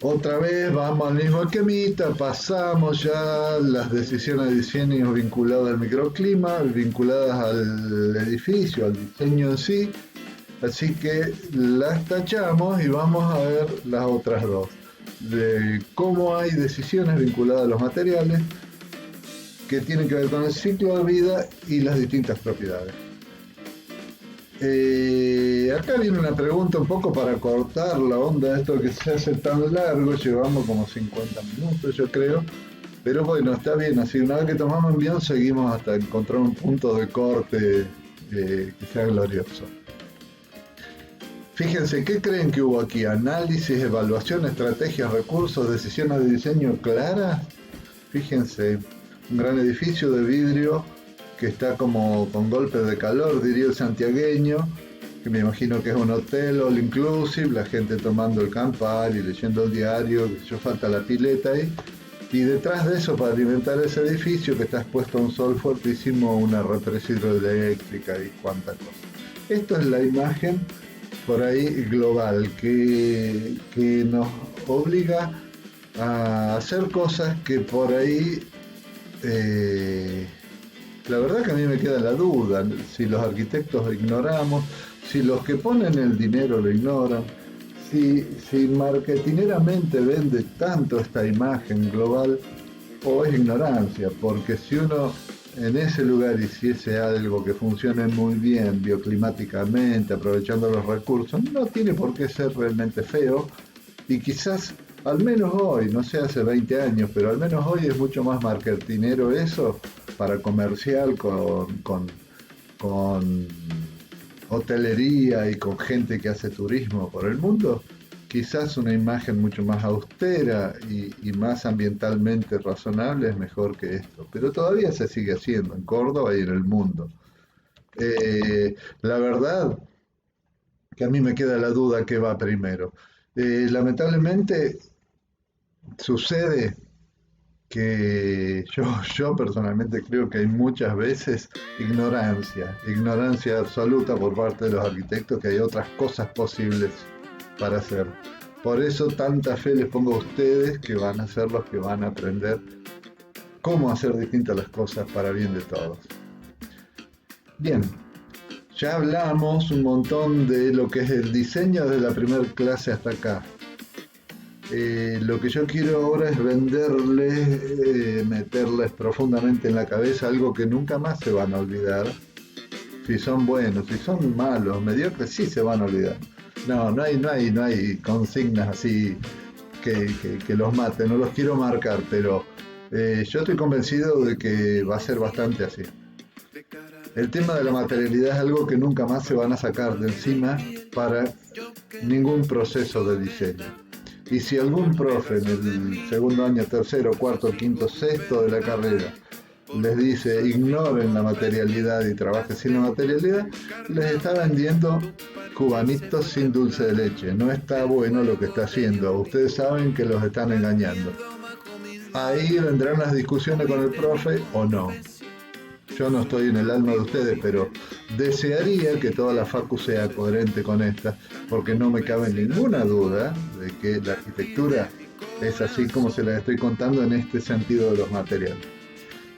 Otra vez vamos al mismo esquemita, pasamos ya las decisiones de diseño vinculadas al microclima, vinculadas al edificio, al diseño en sí, así que las tachamos y vamos a ver las otras dos, de cómo hay decisiones vinculadas a los materiales que tienen que ver con el ciclo de vida y las distintas propiedades. Acá viene una pregunta un poco para cortar la onda de esto que se hace tan largo, llevamos como 50 minutos yo creo, pero bueno, está bien, así una vez que tomamos envión seguimos hasta encontrar un punto de corte que sea glorioso. Fíjense, ¿qué creen que hubo aquí? Análisis, evaluación, estrategias, recursos, decisiones de diseño claras. Fíjense, un gran edificio de vidrio que está como con golpes de calor, diría el santiagueño, que me imagino que es un hotel all inclusive, la gente tomando el Campari y leyendo el diario, que yo falta la pileta ahí. Y detrás de eso, para alimentar ese edificio que está expuesto a un sol fuertísimo, una represa hidroeléctrica y cuánta cosa. Esto es la imagen por ahí global que nos obliga a hacer cosas que por ahí, la verdad que a mí me queda la duda, si los arquitectos ignoramos, si los que ponen el dinero lo ignoran, si marketineramente vende tanto esta imagen global o es ignorancia, porque si uno en ese lugar hiciese algo que funcione muy bien bioclimáticamente, aprovechando los recursos, no tiene por qué ser realmente feo y quizás al menos hoy, no sé hace 20 años, pero al menos hoy es mucho más marketinero eso para comercial con hotelería y con gente que hace turismo por el mundo, quizás una imagen mucho más austera y más ambientalmente razonable es mejor que esto, pero todavía se sigue haciendo en Córdoba y en el mundo. La verdad que a mí me queda la duda qué va primero. Lamentablemente sucede que yo personalmente creo que hay muchas veces ignorancia absoluta por parte de los arquitectos, que hay otras cosas posibles para hacer. Por eso tanta fe les pongo a ustedes que van a ser los que van a aprender cómo hacer distintas las cosas para bien de todos. Bien, ya hablamos un montón de lo que es el diseño desde la primera clase hasta acá. Lo que yo quiero ahora es venderles, meterles profundamente en la cabeza algo que nunca más se van a olvidar. Si son buenos, si son malos, mediocres, sí se van a olvidar. No hay consignas así que los maten, no los quiero marcar, pero yo estoy convencido de que va a ser bastante así. El tema de la materialidad es algo que nunca más se van a sacar de encima para ningún proceso de diseño. Y si algún profe en el segundo año, tercero, cuarto, quinto, sexto de la carrera les dice ignoren la materialidad y trabajen sin la materialidad, les está vendiendo cubanitos sin dulce de leche. No está bueno lo que está haciendo. Ustedes saben que los están engañando. Ahí vendrán las discusiones con el profe o no. Yo no estoy en el alma de ustedes, pero desearía que toda la facu sea coherente con esta, porque no me cabe ninguna duda de que la arquitectura es así como se la estoy contando en este sentido de los materiales.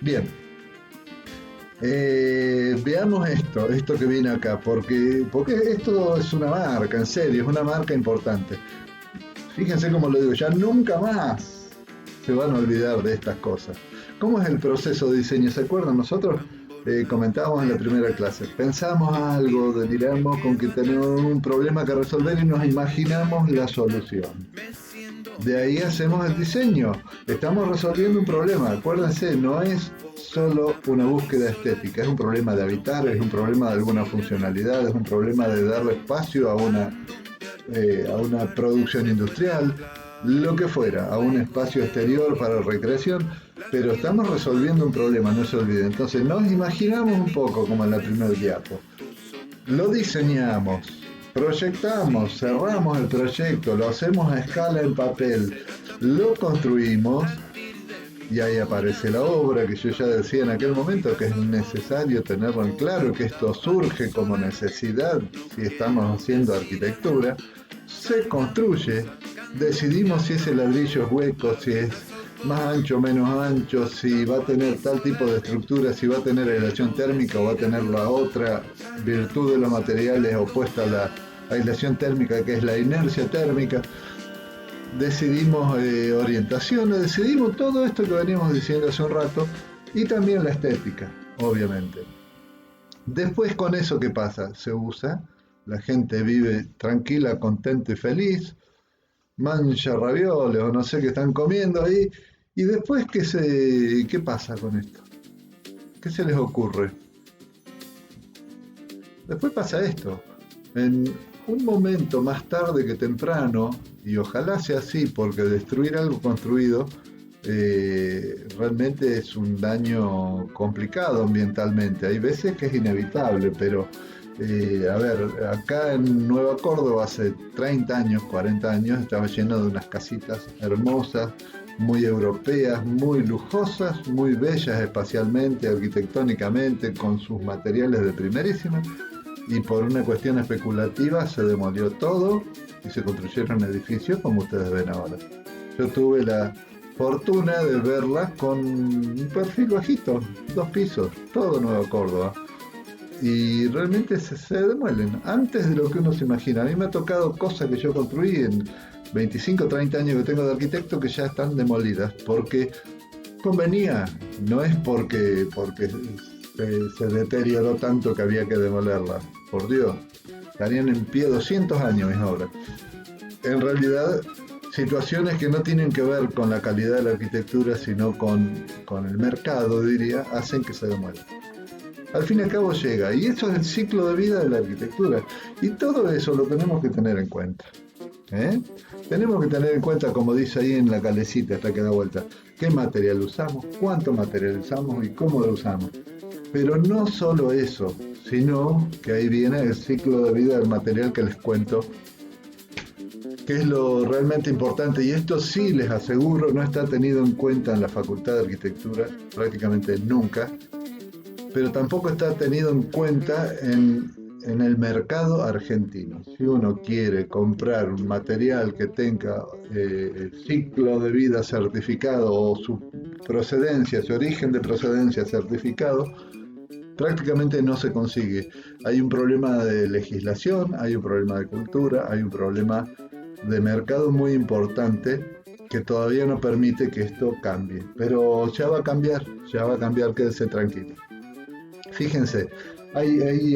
Bien, veamos esto que viene acá, porque esto es una marca, en serio, es una marca importante. Fíjense cómo lo digo, ya nunca más se van a olvidar de estas cosas. ¿Cómo es el proceso de diseño? ¿Se acuerdan? Nosotros comentábamos en la primera clase, pensamos algo, deliramos con que tenemos un problema que resolver y nos imaginamos la solución. De ahí hacemos el diseño. Estamos resolviendo un problema. Acuérdense, no es solo una búsqueda estética, es un problema de habitar, es un problema de alguna funcionalidad, es un problema de darle espacio a una producción industrial, lo que fuera, a un espacio exterior para recreación, pero estamos resolviendo un problema, no se olviden. Entonces nos imaginamos un poco como en la primera diapo. Lo diseñamos, proyectamos, cerramos el proyecto, lo hacemos a escala en papel, lo construimos y ahí aparece la obra que yo ya decía en aquel momento que es necesario tenerlo en claro, que esto surge como necesidad si estamos haciendo arquitectura, se construye, decidimos si ese ladrillo es hueco, si es más ancho o menos ancho, si va a tener tal tipo de estructura, si va a tener aislación térmica o va a tener la otra virtud de los materiales opuesta a la aislación térmica, que es la inercia térmica. Decidimos orientaciones, decidimos todo esto que veníamos diciendo hace un rato y también la estética, obviamente. Después con eso, ¿qué pasa? Se usa, la gente vive tranquila, contenta y feliz, mancha ravioles o no sé qué están comiendo ahí. ¿Y después qué pasa con esto? ¿Qué se les ocurre? Después pasa esto. En un momento más tarde que temprano, y ojalá sea así, porque destruir algo construido realmente es un daño complicado ambientalmente. Hay veces que es inevitable, pero a ver, acá en Nueva Córdoba hace 30 años, 40 años, estaba lleno de unas casitas hermosas, muy europeas, muy lujosas, muy bellas espacialmente, arquitectónicamente, con sus materiales de primerísima, y por una cuestión especulativa se demolió todo y se construyeron edificios como ustedes ven ahora. Yo tuve la fortuna de verla con un perfil bajito, 2 pisos, todo Nueva Córdoba. Y realmente se demuelen antes de lo que uno se imagina. A mí me ha tocado cosas que yo construí en 25, 30 años que tengo de arquitecto que ya están demolidas porque convenía, no es porque se deterioró tanto que había que demolerla. Por Dios, estarían en pie 200 años mis obras. En realidad, situaciones que no tienen que ver con la calidad de la arquitectura, sino con el mercado, diría, hacen que se demuela. Al fin y al cabo llega, y eso es el ciclo de vida de la arquitectura. Y todo eso lo tenemos que tener en cuenta. Tenemos que tener en cuenta, como dice ahí en la calecita, hasta que da vuelta, qué material usamos, cuánto material usamos y cómo lo usamos. Pero no solo eso, sino que ahí viene el ciclo de vida del material que les cuento, que es lo realmente importante, y esto sí les aseguro no está tenido en cuenta en la Facultad de Arquitectura prácticamente nunca, pero tampoco está tenido en cuenta en el mercado argentino. Si uno quiere comprar un material que tenga el ciclo de vida certificado o su procedencia, su origen de procedencia certificado, prácticamente no se consigue. Hay un problema de legislación, hay un problema de cultura, hay un problema de mercado muy importante que todavía no permite que esto cambie. Pero ya va a cambiar, quédese tranquilo. Fíjense,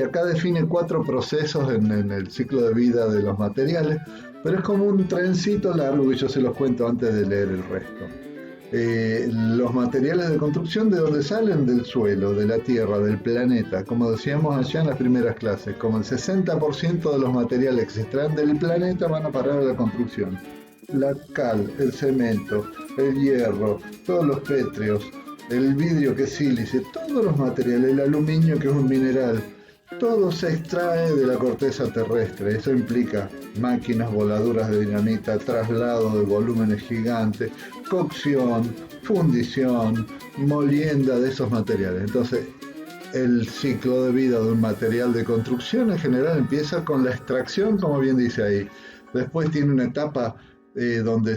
acá define 4 procesos en el ciclo de vida de los materiales, pero es como un trencito largo y yo se los cuento antes de leer el resto. Los materiales de construcción, ¿de dónde salen? Del suelo, de la tierra, del planeta. Como decíamos allá en las primeras clases, como el 60% de los materiales que se extraen del planeta van a parar a la construcción. La cal, el cemento, el hierro, todos los pétreos, el vidrio que es sílice, todos los materiales, el aluminio que es un mineral, todo se extrae de la corteza terrestre. Eso implica máquinas voladoras de dinamita, traslado de volúmenes gigantes, cocción, fundición, molienda de esos materiales. Entonces, el ciclo de vida de un material de construcción en general empieza con la extracción, como bien dice ahí. Después tiene una etapa donde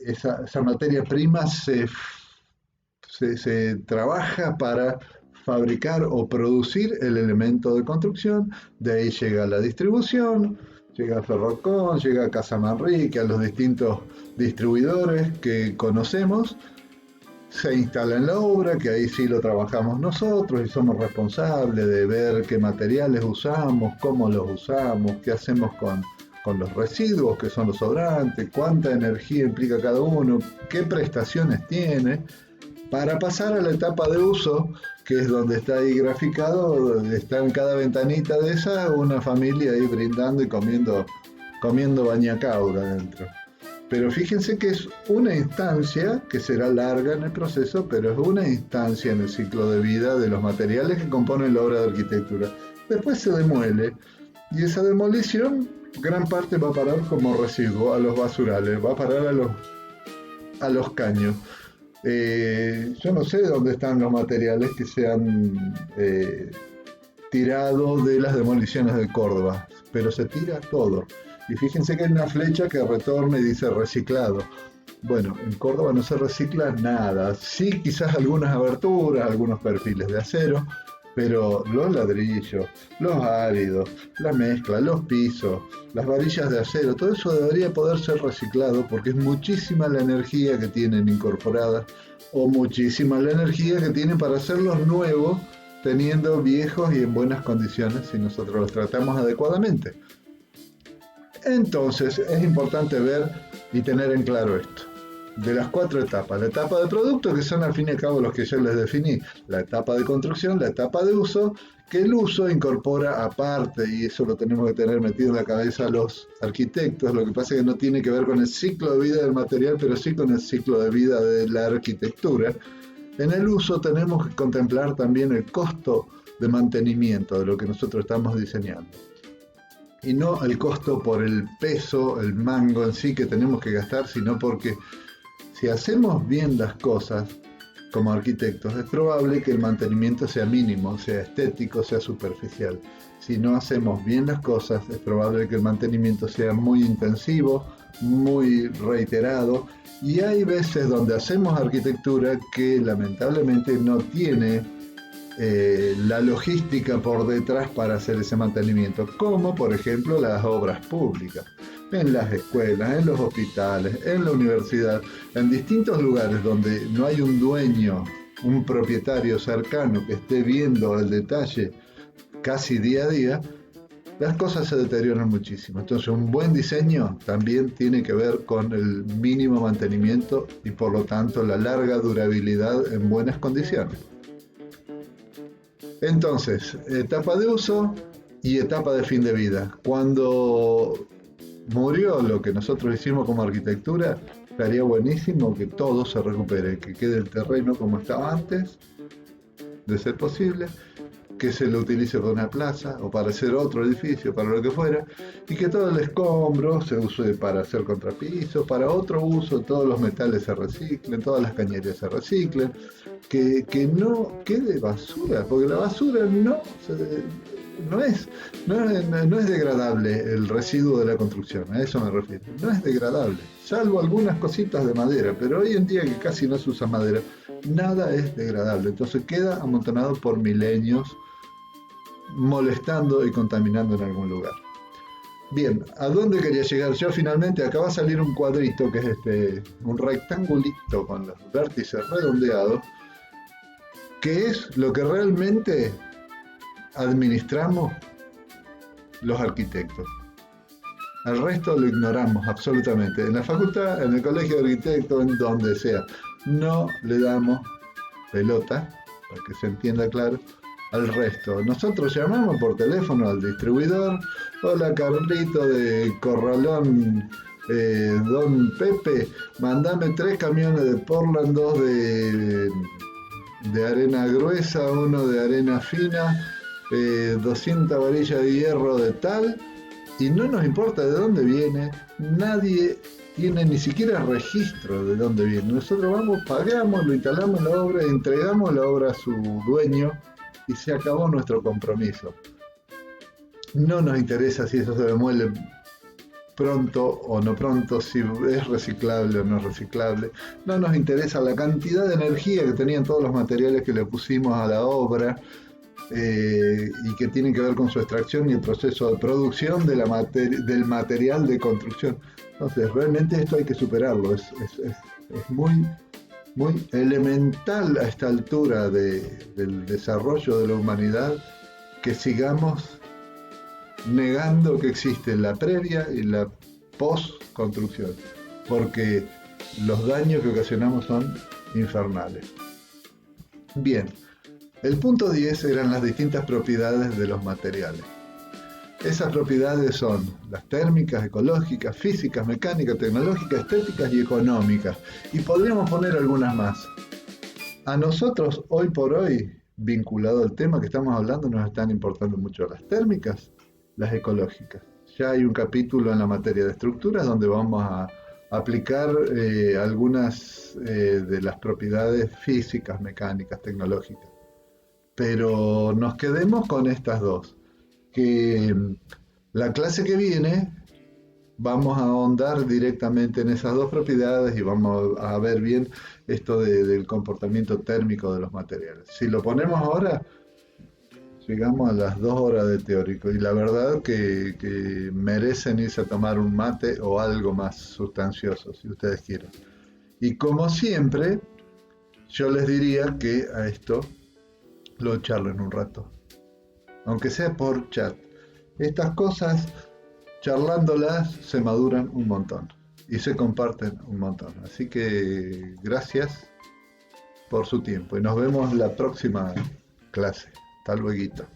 esa materia prima se trabaja para fabricar o producir el elemento de construcción. De ahí llega la distribución, llega a Ferrocon, llega a Casa Manrique, a los distintos distribuidores que conocemos. Se instala en la obra, que ahí sí lo trabajamos nosotros y somos responsables de ver qué materiales usamos, cómo los usamos, qué hacemos con los residuos, que son los sobrantes, cuánta energía implica cada uno, qué prestaciones tiene, para pasar a la etapa de uso, que es donde está ahí graficado, está en cada ventanita de esa una familia ahí brindando y comiendo bañacaura adentro. Pero fíjense que es una instancia que será larga en el proceso, pero es una instancia en el ciclo de vida de los materiales que componen la obra de arquitectura. Después se demuele, y esa demolición, gran parte va a parar como residuo a los basurales, va a parar a los caños. Yo no sé dónde están los materiales que se han tirado de las demoliciones de Córdoba, pero se tira todo. Y fíjense que hay una flecha que retorna y dice reciclado. Bueno, en Córdoba no se recicla nada. Sí, quizás algunas aberturas, algunos perfiles de acero, pero los ladrillos, los áridos, la mezcla, los pisos, las varillas de acero, todo eso debería poder ser reciclado porque es muchísima la energía que tienen incorporada o muchísima la energía que tienen para hacerlos nuevos, teniendo viejos y en buenas condiciones si nosotros los tratamos adecuadamente. Entonces es importante ver y tener en claro esto. de las 4 etapas. La etapa de producto, que son al fin y al cabo los que yo les definí, la etapa de construcción, la etapa de uso, que el uso incorpora aparte, y eso lo tenemos que tener metido en la cabeza los arquitectos, lo que pasa es que no tiene que ver con el ciclo de vida del material, pero sí con el ciclo de vida de la arquitectura. En el uso tenemos que contemplar también el costo de mantenimiento de lo que nosotros estamos diseñando. Y no el costo por el peso, el mango en sí que tenemos que gastar, sino porque si hacemos bien las cosas como arquitectos, es probable que el mantenimiento sea mínimo, sea estético, sea superficial. Si no hacemos bien las cosas, es probable que el mantenimiento sea muy intensivo, muy reiterado, y hay veces donde hacemos arquitectura que lamentablemente no tiene la logística por detrás para hacer ese mantenimiento, como por ejemplo las obras públicas, en las escuelas, en los hospitales, en la universidad, en distintos lugares donde no hay un dueño, un propietario cercano que esté viendo el detalle casi día a día, las cosas se deterioran muchísimo. Entonces un buen diseño también tiene que ver con el mínimo mantenimiento y por lo tanto la larga durabilidad en buenas condiciones. Entonces, etapa de uso y etapa de fin de vida. Cuando murió lo que nosotros hicimos como arquitectura, estaría buenísimo que todo se recupere, que quede el terreno como estaba antes, de ser posible, que se lo utilice para una plaza o para hacer otro edificio, para lo que fuera, y que todo el escombro se use para hacer contrapisos, para otro uso, todos los metales se reciclen, todas las cañerías se reciclen, que no quede basura, porque la basura no es degradable el residuo de la construcción, a eso me refiero, no es degradable, salvo algunas cositas de madera, pero hoy en día que casi no se usa madera, nada es degradable, entonces queda amontonado por milenios, molestando y contaminando en algún lugar. Bien, ¿a dónde quería llegar yo finalmente? Acá va a salir un cuadrito que es un rectangulito con los vértices redondeados, que es lo que realmente administramos los arquitectos. Al resto lo ignoramos absolutamente. En la facultad, en el colegio de arquitectos, en donde sea, no le damos pelota, para que se entienda claro, al resto. Nosotros llamamos por teléfono al distribuidor: hola Carlito de Corralón, Don Pepe, mandame 3 camiones de Portland, 2 de arena gruesa, 1 de arena fina, 200 varillas de hierro de tal, y no nos importa de dónde viene, nadie tiene ni siquiera registro de dónde viene. Nosotros vamos, pagamos, lo instalamos en la obra, entregamos la obra a su dueño y se acabó nuestro compromiso. No nos interesa si eso se demuele pronto o no pronto, si es reciclable o no es reciclable. No nos interesa la cantidad de energía que tenían todos los materiales que le pusimos a la obra y que tienen que ver con su extracción y el proceso de producción de del material de construcción. Entonces, realmente esto hay que superarlo. Es muy, muy elemental a esta altura del desarrollo de la humanidad que sigamos negando que existe la previa y la post-construcción, porque los daños que ocasionamos son infernales. Bien, el punto 10 eran las distintas propiedades de los materiales. Esas propiedades son las térmicas, ecológicas, físicas, mecánicas, tecnológicas, estéticas y económicas. Y podríamos poner algunas más. A nosotros, hoy por hoy, vinculado al tema que estamos hablando, nos están importando mucho las térmicas, las ecológicas. Ya hay un capítulo en la materia de estructuras donde vamos a aplicar algunas de las propiedades físicas, mecánicas, tecnológicas. Pero nos quedemos con estas dos, que la clase que viene vamos a ahondar directamente en esas dos propiedades y vamos a ver bien esto del comportamiento térmico de los materiales. Si lo ponemos ahora, llegamos a las 2 horas de teórico y la verdad que merecen irse a tomar un mate o algo más sustancioso, si ustedes quieren. Y como siempre, yo les diría que a esto lo charlen un rato, aunque sea por chat. Estas cosas, charlándolas, se maduran un montón. y se comparten un montón. Así que gracias por su tiempo y nos vemos la próxima clase. Hasta luego.